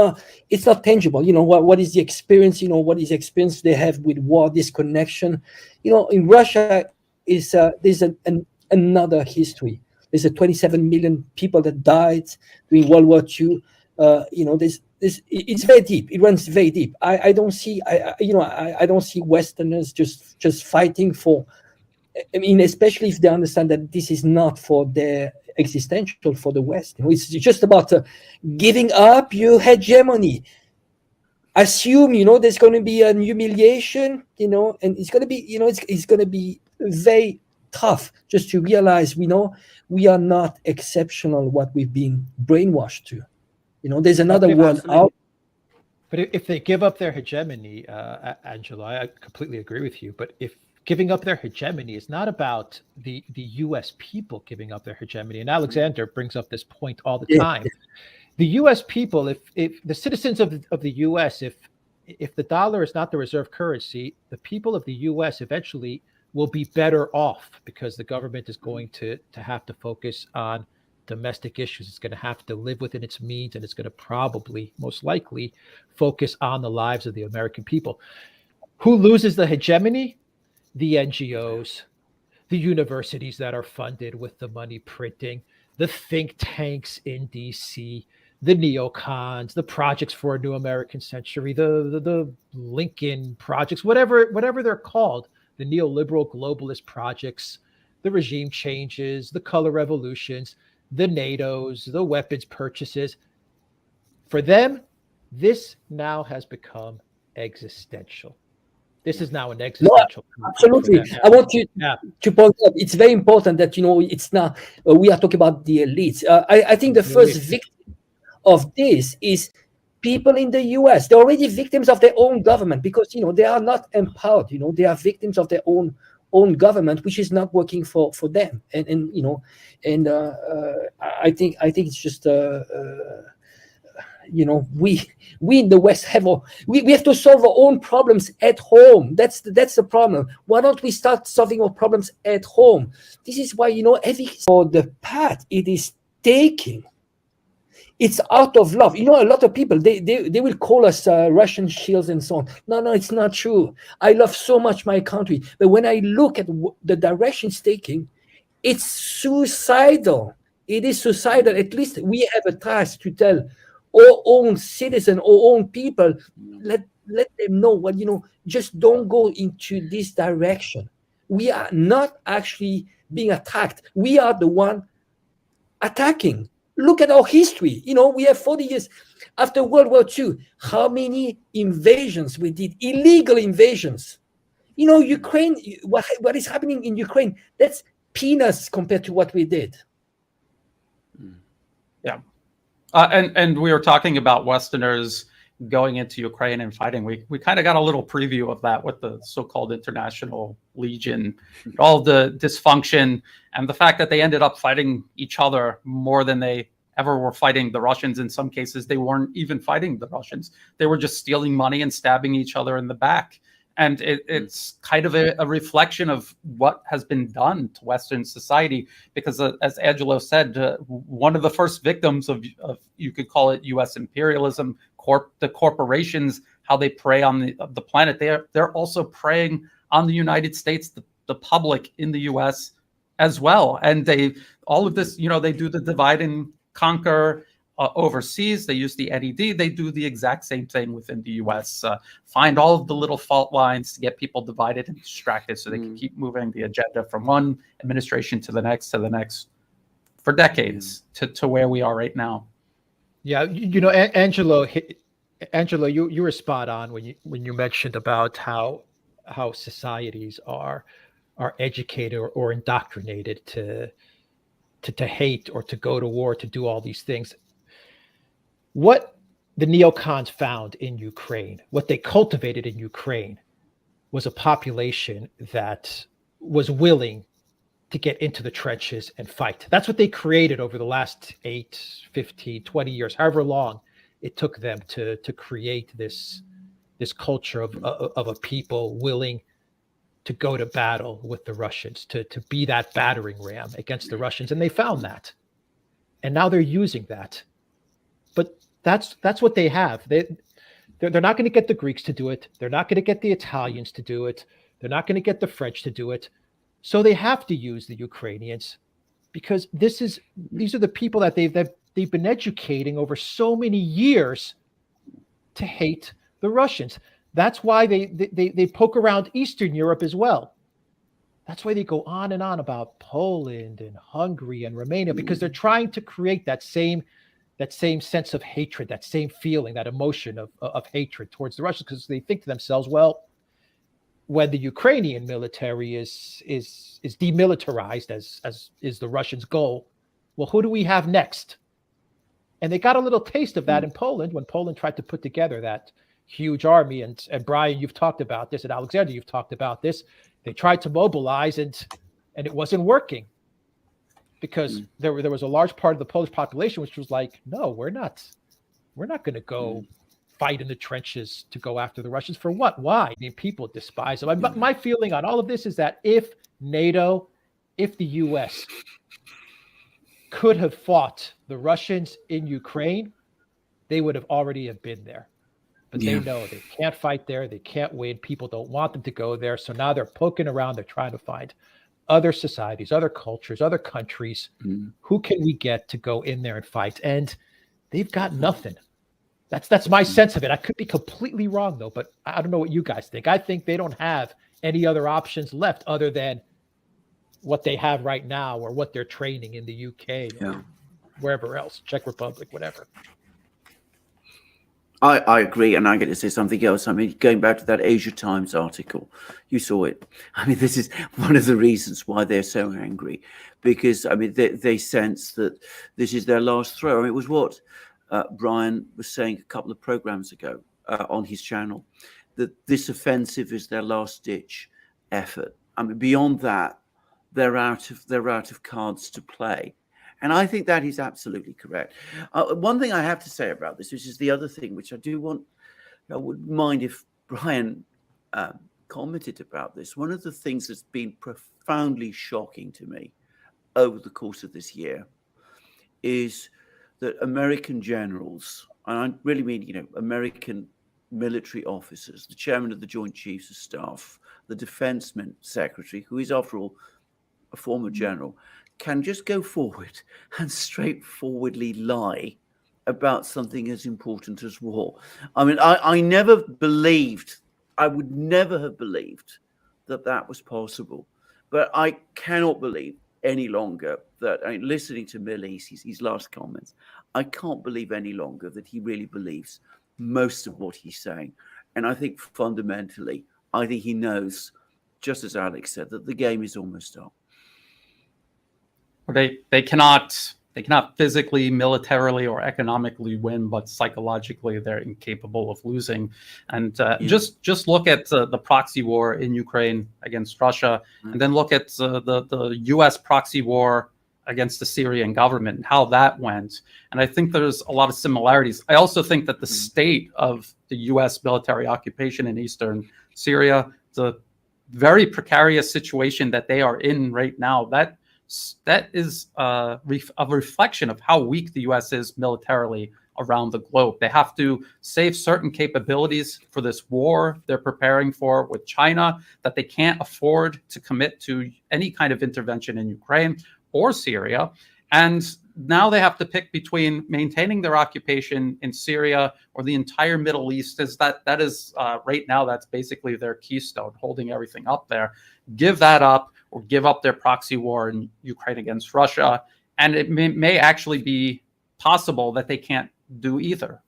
B: not tangible. What is the experience? What is the experience they have with war, disconnection? In Russia there's another history. There's 27 million people that died during World War II. It's very deep. It runs very deep. I don't see. I don't see Westerners just fighting for. I mean, especially if they understand that this is not for their existential for the West. It's just about giving up your hegemony. Assume, there's going to be an humiliation, and it's going to be, it's going to be very tough just to realize, we are not exceptional what we've been brainwashed to. There's another world out.
A: But if they give up their hegemony, Angela, I completely agree with you. But if giving up their hegemony is not about the U.S. people giving up their hegemony, and Alexander brings up this point all the time. The U.S. people, if the citizens of the U.S., if the dollar is not the reserve currency, the people of the U.S. eventually will be better off because the government is going to have to focus on domestic issues. It's going to have to live within its means, and it's going to probably, most likely, focus on the lives of the American people. Who loses the hegemony? The NGOs, the universities that are funded with the money printing, the think tanks in DC, the neocons, the projects for a new American century, the Lincoln projects, whatever they're called, the neoliberal globalist projects, the regime changes, the color revolutions, the NATOs, the weapons purchases. For them, this now has become existential. This is now an existential.
B: No, absolutely. I want you to point out, it's very important that, it's not, we are talking about the elites. I think the first victim of this is people in the US. They're already victims of their own government because, they are not empowered. They are victims of their own government, which is not working for them. I think it's just, we in the West we have to solve our own problems at home. That's the problem. Why don't we start solving our problems at home? This is why, for the path it is taking, it's out of love. A lot of people, they will call us Russian shields and so on. No, it's not true. I love so much my country, but when I look at the direction it's taking, it's suicidal. It is suicidal. At least we have a task to tell our own citizens, our own people, let them know just don't go into this direction. We are not actually being attacked. We are the one attacking. Look at our history. We have 40 years after World War II. How many invasions we did, illegal invasions. Ukraine, what is happening in Ukraine, that's peanuts compared to what we did.
D: Yeah. And we were talking about Westerners going into Ukraine and fighting. We kind of got a little preview of that with the so-called International Legion, all the dysfunction and the fact that they ended up fighting each other more than they ever were fighting the Russians. In some cases, they weren't even fighting the Russians. They were just stealing money and stabbing each other in the back. And it's kind of a reflection of what has been done to Western society, because as Angelo said, one of the first victims of you could call it U.S. imperialism, the corporations, how they prey on the planet. They're also preying on the United States, the public in the U.S. as well. And all of this, they do the divide and conquer. Overseas, they use the NED. They do the exact same thing within the U.S. Find all of the little fault lines to get people divided and distracted, so they can keep moving the agenda from one administration to the next for decades to where we are right now.
A: Yeah, Angelo, you were spot on when you mentioned about how societies are educated or indoctrinated to hate or to go to war, to do all these things. What the neocons found in Ukraine, what they cultivated in Ukraine, was a population that was willing to get into the trenches and fight. That's what they created over the last 8, 15, 20 years, however long it took them to create this culture of a people willing to go to battle with the Russians, to be that battering ram against the Russians. And they found that. And now they're using that. But that's what they have. They're not going to get the Greeks to do it. They're not going to get the Italians to do it. They're not going to get the French to do it. So they have to use the Ukrainians, because these are the people that they've been educating over so many years to hate the Russians. That's why they poke around Eastern Europe as well. That's why they go on and on about Poland and Hungary and Romania, because they're trying to create that same sense of hatred, that same feeling, that emotion of hatred towards the Russians, because they think to themselves, well, when the Ukrainian military is demilitarized, as is the Russians' goal, well, who do we have next? And they got a little taste of that in Poland when Poland tried to put together that huge army. And Brian, you've talked about this, and Alexander, you've talked about this. They tried to mobilize, and it wasn't working, because there was a large part of the Polish population which was like, no, we're not going to go fight in the trenches to go after the Russians. For what? Why? I mean, people despise them. My feeling on all of this is that if NATO, if the US could have fought the Russians in Ukraine, they would have already have been there. But they know they can't fight there. They can't win. People don't want them to go there. So now they're poking around. They're trying to find other societies, other cultures, other countries. Who can we get to go in there and fight? And they've got nothing. That's my sense of it. I could be completely wrong, though, but I don't know what you guys think. I think they don't have any other options left other than what they have right now, or what they're training in the UK or wherever else, Czech Republic, whatever.
C: I agree, and I'm going to say something else. I mean, going back to that Asia Times article, you saw it. I mean, this is one of the reasons why they're so angry, because, I mean, they sense that this is their last throw. I mean, it was what Brian was saying a couple of programs ago on his channel, that this offensive is their last-ditch effort. I mean, beyond that, they're out of cards to play. And I think that is absolutely correct. One thing I have to say about this, which is the other thing, which I would mind if Brian commented about this. One of the things that's been profoundly shocking to me over the course of this year is that American generals, and I really mean, American military officers, the chairman of the Joint Chiefs of Staff, the defense secretary, who is, after all, a former general, can just go forward and straightforwardly lie about something as important as war. I mean, I would never have believed that was possible. But I cannot believe any longer that, I mean, listening to Milley's his last comments, I can't believe any longer that he really believes most of what he's saying. And I think fundamentally, I think he knows, just as Alex said, that the game is almost up.
D: They cannot physically, militarily, or economically win, but psychologically they're incapable of losing. And just look at the proxy war in Ukraine against Russia, and then look at the U.S. proxy war against the Syrian government and how that went. And I think there's a lot of similarities. I also think that the state of the U.S. military occupation in eastern Syria, the very precarious situation that they are in right now, that is a reflection of how weak the U.S. is militarily around the globe. They have to save certain capabilities for this war they're preparing for with China that they can't afford to commit to any kind of intervention in Ukraine or Syria. And now they have to pick between maintaining their occupation in Syria or the entire Middle East. That is right now, that's basically their keystone, holding everything up there. Give that up, or give up their proxy war in Ukraine against Russia. And it may actually be possible that they can't do either.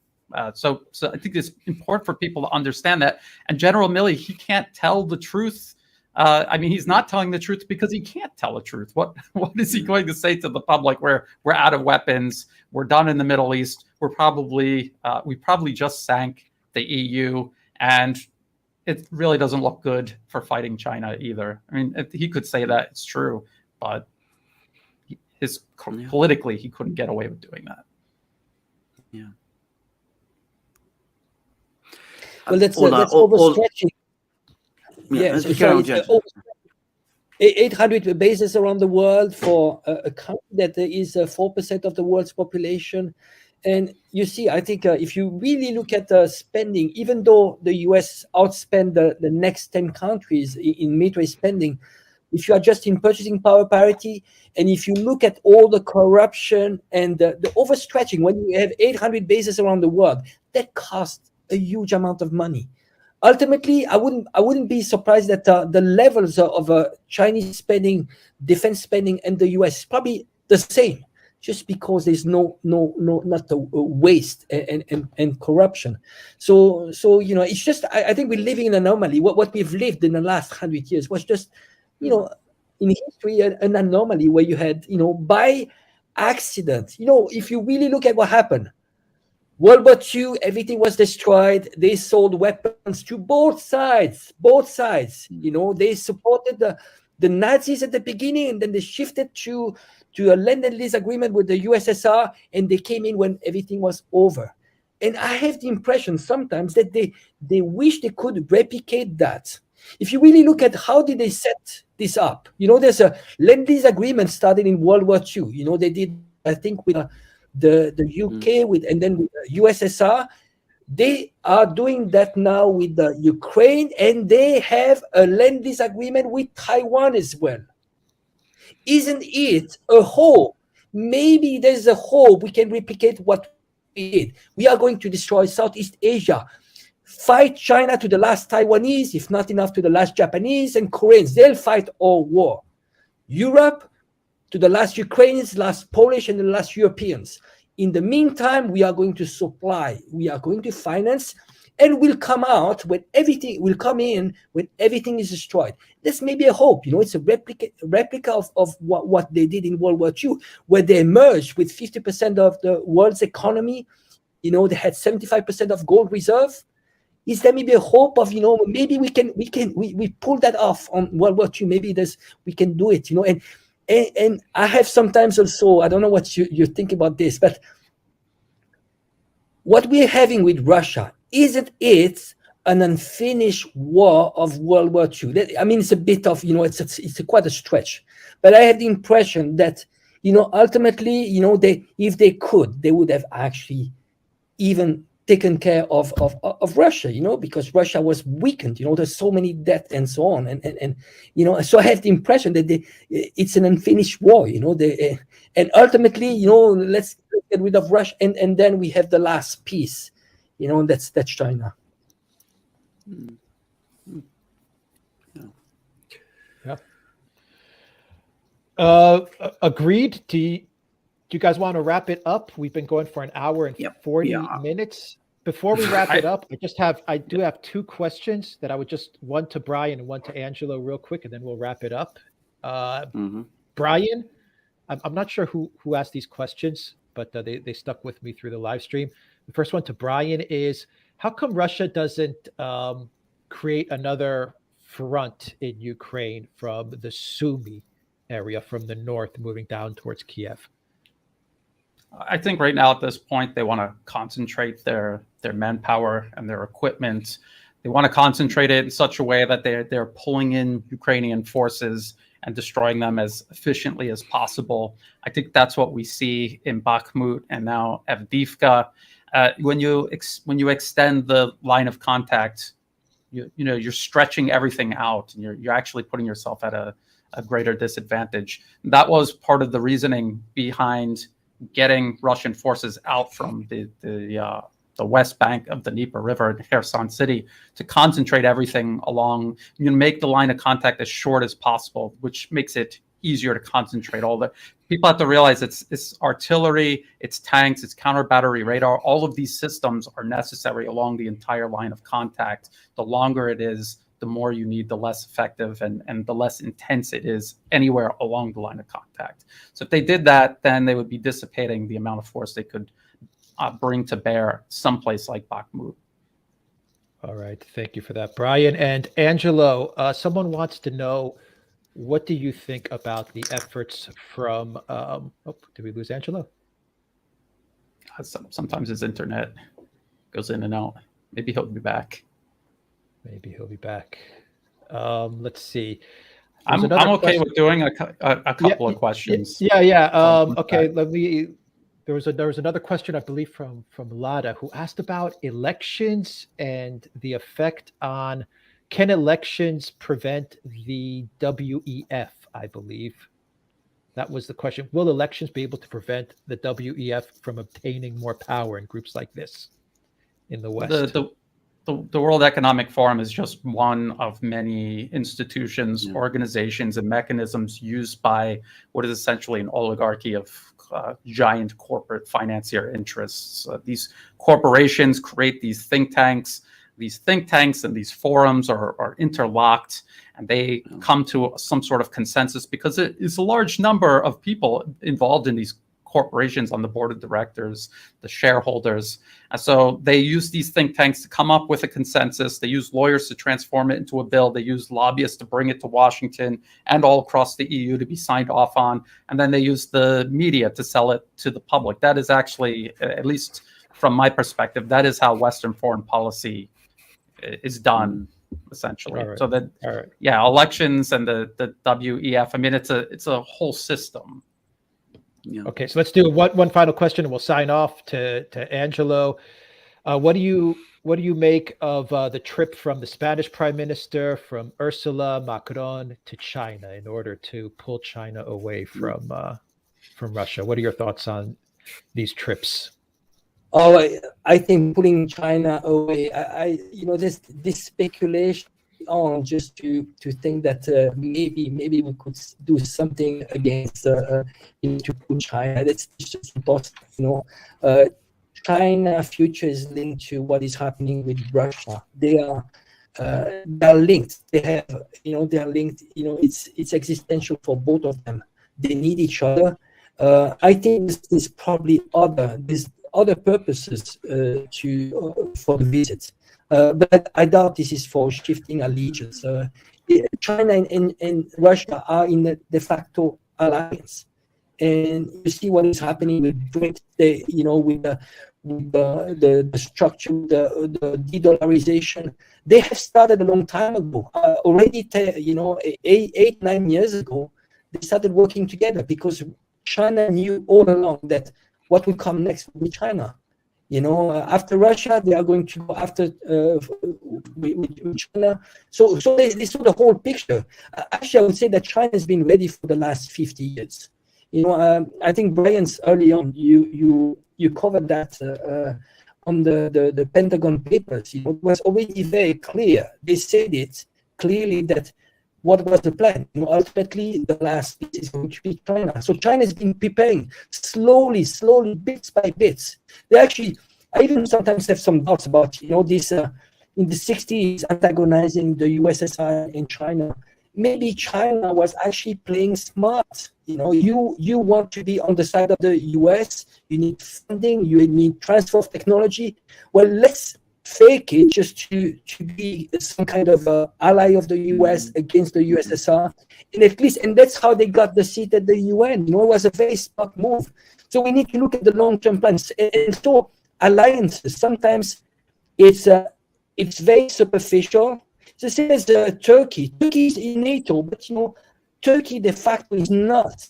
D: So I think it's important for people to understand that. And General Milley, he can't tell the truth. I mean, he's not telling the truth because he can't tell the truth. What is he going to say to the public? We're out of weapons. We're done in the Middle East. We probably just sank the EU, and it really doesn't look good for fighting China either. I mean, he could say that, it's true, but politically, he couldn't get away with doing that.
C: Yeah.
B: Well, that's overstretching.
C: Yeah,
B: so 800 bases around the world for a country that is 4% of the world's population. And you see, I think if you really look at spending, even though the US outspend the next 10 countries in military spending, if you are just in purchasing power parity, and if you look at all the corruption and the overstretching, when you have 800 bases around the world, that costs a huge amount of money. Ultimately, I wouldn't be surprised that the levels of Chinese spending, defense spending, and the US is probably the same, just because there's not waste and corruption. So it's just, I think we're living in an anomaly. What we've lived in the last 100 years was just, in history, an anomaly where you had, by accident, if you really look at what happened, World War II, everything was destroyed. They sold weapons to both sides. They supported the Nazis at the beginning, and then they shifted to a Lend-Lease agreement with the USSR, and they came in when everything was over. And I have the impression sometimes that they wish they could replicate that. If you really look at how did they set this up, there's a Lend-Lease agreement started in World War II. They did, I think, with the UK and then with the USSR. They are doing that now with the Ukraine, and they have a Lend-Lease agreement with Taiwan as well. Isn't it a hope? Maybe there's a hope we can replicate what we did. We are going to destroy Southeast Asia, fight China to the last Taiwanese, if not enough to the last Japanese and Koreans. They'll fight all war. Europe to the last Ukrainians, last Polish, and the last Europeans. In the meantime, we are going to supply, we are going to finance, and we'll come out when everything will come in when everything is destroyed. This may be a hope. It's a replica of what they did in World War II, where they emerged with 50% of the world's economy. They had 75% of gold reserve. Is there maybe a hope of maybe we pull that off on World War II? Maybe we can do it. And I have sometimes also, I don't know what you think about this, but what we're having with Russia, isn't it an unfinished war of World War II? I mean, it's a bit of, it's quite a stretch, but I have the impression that, ultimately, if they could, they would have actually even taken care of Russia, because Russia was weakened. There's so many deaths and so on, and so I have the impression that it's an unfinished war. And ultimately, let's get rid of Russia, and then we have the last piece, and that's China.
A: Yeah. Agreed. Do you guys want to wrap it up? We've been going for an hour and
C: Yep.
A: 40
C: Yeah.
A: minutes. Before we wrap it up, I do have two questions that I would just, one to Brian and one to Angelo real quick, and then we'll wrap it up. Brian, I'm not sure who asked these questions, but they stuck with me through the live stream. The first one to Brian is, how come Russia doesn't create another front in Ukraine from the Sumy area, from the north, moving down towards Kiev?
D: I think right now at this point, they want to concentrate their manpower and their equipment. They want to concentrate it in such a way that they're pulling in Ukrainian forces and destroying them as efficiently as possible. I think that's what we see in Bakhmut and now Avdiivka. When you extend the line of contact, you're stretching everything out, and you're actually putting yourself at a greater disadvantage. That was part of the reasoning behind getting Russian forces out from the west bank of the Dnieper River in Kherson City to concentrate everything along. You make the line of contact as short as possible, which makes it easier to concentrate. All the people have to realize it's artillery, it's tanks, it's counter battery radar. All of these systems are necessary along the entire line of contact. The longer it is, the more you need, the less effective and the less intense it is anywhere along the line of contact. So if they did that, then they would be dissipating the amount of force they could bring to bear someplace like Bakhmut.
A: All right. Thank you for that, Brian. And Angelo, someone wants to know, what do you think about the efforts from, did we lose Angelo?
D: Sometimes his internet goes in and out. Maybe he'll be back.
A: Let's see.
D: I'm okay with doing a couple of questions.
A: Okay. There was another question, I believe, from Lada, who asked about elections and the effect on, can elections prevent the WEF, I believe. That was the question. Will elections be able to prevent the WEF from obtaining more power in groups like this in the West?
D: The World Economic Forum is just one of many institutions, organizations, and mechanisms used by what is essentially an oligarchy of giant corporate financier interests. These corporations create these think tanks. These think tanks and these forums are interlocked, and they come to some sort of consensus because it is a large number of people involved in these corporations on the board of directors, the shareholders. And so they use these think tanks to come up with a consensus. They use lawyers to transform it into a bill. They use lobbyists to bring it to Washington and all across the EU to be signed off on. And then they use the media to sell it to the public. That is actually, at least from my perspective, that is how Western foreign policy is done, essentially.
A: All right.
D: So that,
A: All right.
D: elections and the WEF, I mean, it's a whole system.
C: Yeah.
A: Okay, so let's do one final question, and we'll sign off to Angelo. What do you make of the trip from the Spanish Prime Minister, from Ursula Macron to China in order to pull China away from Russia? What are your thoughts on these trips?
B: Oh, I think pulling China away. This speculation on just to think that maybe we could do something against to pull China. That's just impossible. China future is linked to what is happening with Russia. They are linked. They are linked. It's existential for both of them. They need each other. I think there's probably other purposes for the visit. But I doubt this is for shifting allegiance. China and Russia are in a de facto alliance, and you see what is happening with BRICS. With the structure, the de-dollarization. They have started a long time ago. Already, 8-9 years ago, they started working together because China knew all along that what will come next will be China. After Russia, they are going to go after with China. So they saw the whole picture. Actually, I would say that China has been ready for the last 50 years. I think Brian's early on, you covered that on the Pentagon papers. It was already very clear. They said it clearly that what was the plan? Ultimately, the last piece is going to be China. So China has been preparing slowly, bits by bits. They actually, I even sometimes have some doubts about, this in the 60s antagonizing the USSR and China. Maybe China was actually playing smart. You want to be on the side of the US, you need funding, you need transfer of technology. Well, let's fake it just to be some kind of ally of the US against the USSR. And that's how they got the seat at the UN. It was a very smart move. So we need to look at the long-term plans. And so alliances, sometimes it's very superficial. It's the same as Turkey. Turkey is in NATO, but Turkey de facto is not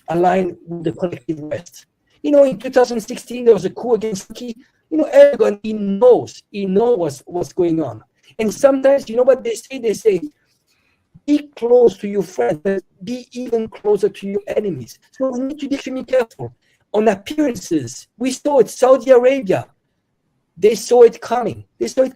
B: aligned with the collective West. In 2016 there was a coup against Turkey. Erdogan, he knows what's going on. And sometimes, what they say? They say, be close to your friends, but be even closer to your enemies. So we need to be extremely careful. On appearances, we saw it, Saudi Arabia, they saw it coming. They signed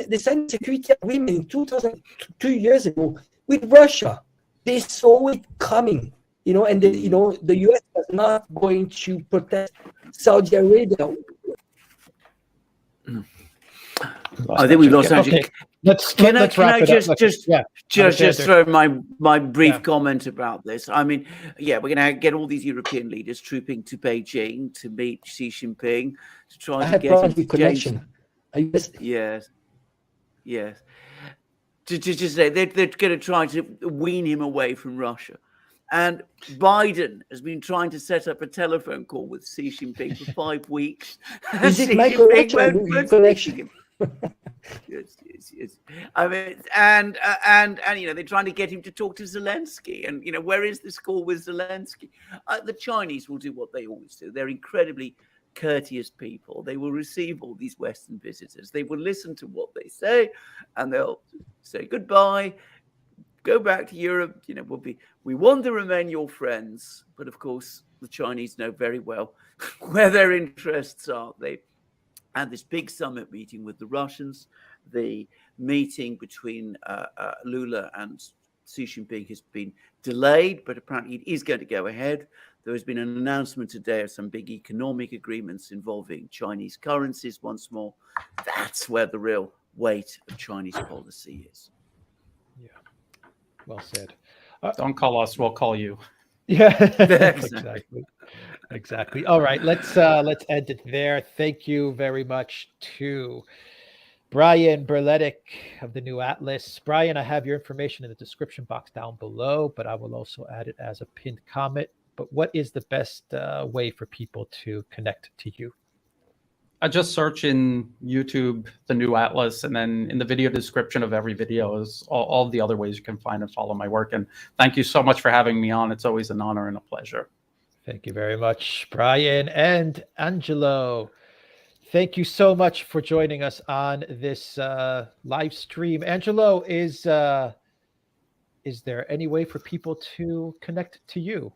B: a security agreement 2 years ago with Russia. They saw it coming, and the US was not going to protect Saudi Arabia.
C: I think we lost Andrew.
A: Okay. Let's wrap it up.
C: Just throw my brief comment about this. I mean, we're going to get all these European leaders trooping to Beijing to meet Xi Jinping to try to get into
B: connection.
C: Yes. To just say they're going to try to wean him away from Russia. And Biden has been trying to set up a telephone call with Xi Jinping for 5 weeks.
B: Is it my connection?
C: Yes. I mean, and they're trying to get him to talk to Zelensky. And where is this call with Zelensky? The Chinese will do what they always do. They're incredibly courteous people. They will receive all these Western visitors. They will listen to what they say, and they'll say goodbye. Go back to Europe. We want to remain your friends, but of course the Chinese know very well where their interests are. They had this big summit meeting with the Russians. The meeting between Lula and Xi Jinping has been delayed, but apparently it is going to go ahead. There has been an announcement today of some big economic agreements involving Chinese currencies once more. That's where the real weight of Chinese policy is.
A: Yeah. Well said.
D: Don't call us, we'll call you.
A: Yeah, exactly. All right, let's end it there. Thank you very much to Brian Berletic of the New Atlas. Brian, I have your information in the description box down below, but I will also add it as a pinned comment. But what is the best way for people to connect to you?
D: I just search in YouTube, the New Atlas, and then in the video description of every video is all the other ways you can find and follow my work. And thank you so much for having me on. It's always an honor and a pleasure.
A: Thank you very much, Brian and Angelo. Thank you so much for joining us on this live stream. Angelo, is there any way for people to connect to you?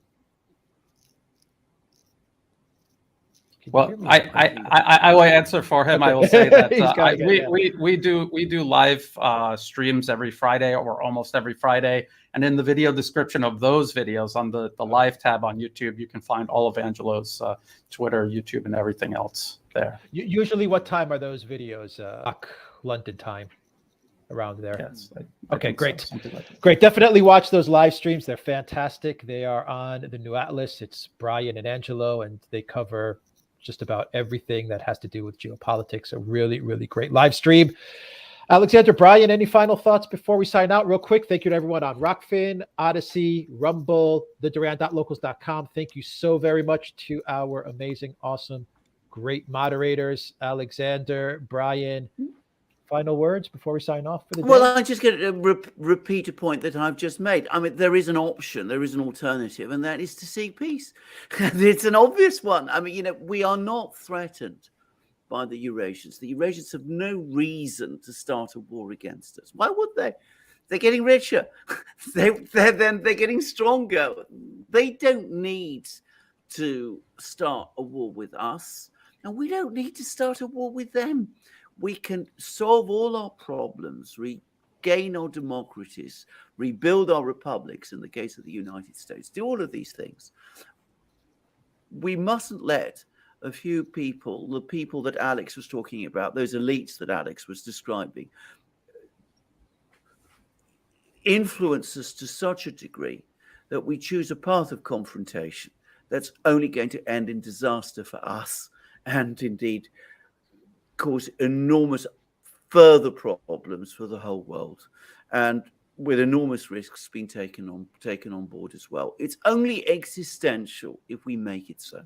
D: Well, I will answer for him. I will say that we do live streams every Friday or almost every Friday. And in the video description of those videos on the live tab on YouTube, you can find all of Angelo's Twitter, YouTube, and everything else there.
A: Usually what time are those videos? London time, around there.
D: Yes.
A: Okay, great.
D: So, like
A: great. Definitely watch those live streams. They're fantastic. They are on the New Atlas. It's Brian and Angelo, and they cover just about everything that has to do with geopolitics. A really, really great live stream. Alexander, Brian, any final thoughts before we sign out real quick? Thank you to everyone on Rockfin, Odyssey, Rumble, theduran.locals.com. Thank you so very much to our amazing, awesome, great moderators, Alexander, Brian. Final words before we sign off for the day?
C: Well, I'm just going to repeat a point that I've just made. I mean, there is an option, there is an alternative, and that is to seek peace. It's an obvious one. I mean, we are not threatened by the Eurasians. The Eurasians have no reason to start a war against us. Why would they? They're getting richer. They're getting stronger. They don't need to start a war with us, and we don't need to start a war with them. We can solve all our problems, gain our democracies, rebuild our republics in the case of the United States, do all of these things, we mustn't let a few people, the people that Alex was talking about, those elites that Alex was describing, influence us to such a degree that we choose a path of confrontation that's only going to end in disaster for us and indeed cause enormous further problems for the whole world, and with enormous risks being taken on board as well. It's only existential if we make it so.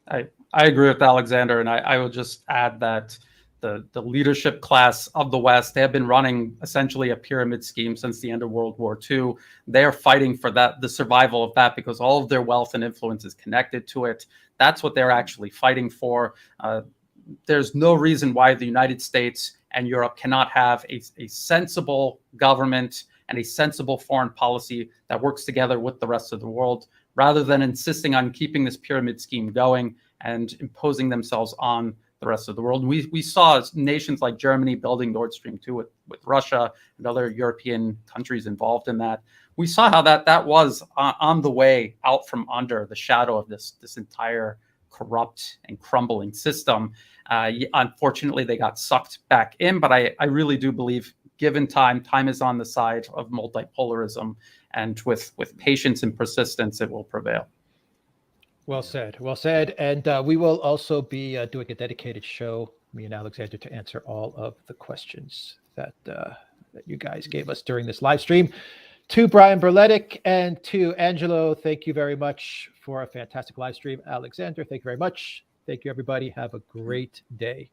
D: I agree with Alexander, and I will just add that the leadership class of the West, they have been running essentially a pyramid scheme since the end of World War II. They are fighting for that, the survival of that, because all of their wealth and influence is connected to it. That's what they're actually fighting for. There's no reason why the United States and Europe cannot have a sensible government and a sensible foreign policy that works together with the rest of the world, rather than insisting on keeping this pyramid scheme going and imposing themselves on the rest of the world. We saw nations like Germany building Nord Stream 2 with Russia and other European countries involved in that. We saw how that was on the way out from under the shadow of this entire corrupt and crumbling system. Unfortunately, they got sucked back in, but I really do believe, given time is on the side of multipolarism, and with patience and persistence, it will prevail.
A: Well said. Well said. And we will also be doing a dedicated show, me and Alexander, to answer all of the questions that you guys gave us during this live stream. To Brian Berletic and to Angelo, thank you very much for a fantastic live stream. Alexander, thank you very much. Thank you, everybody. Have a great day.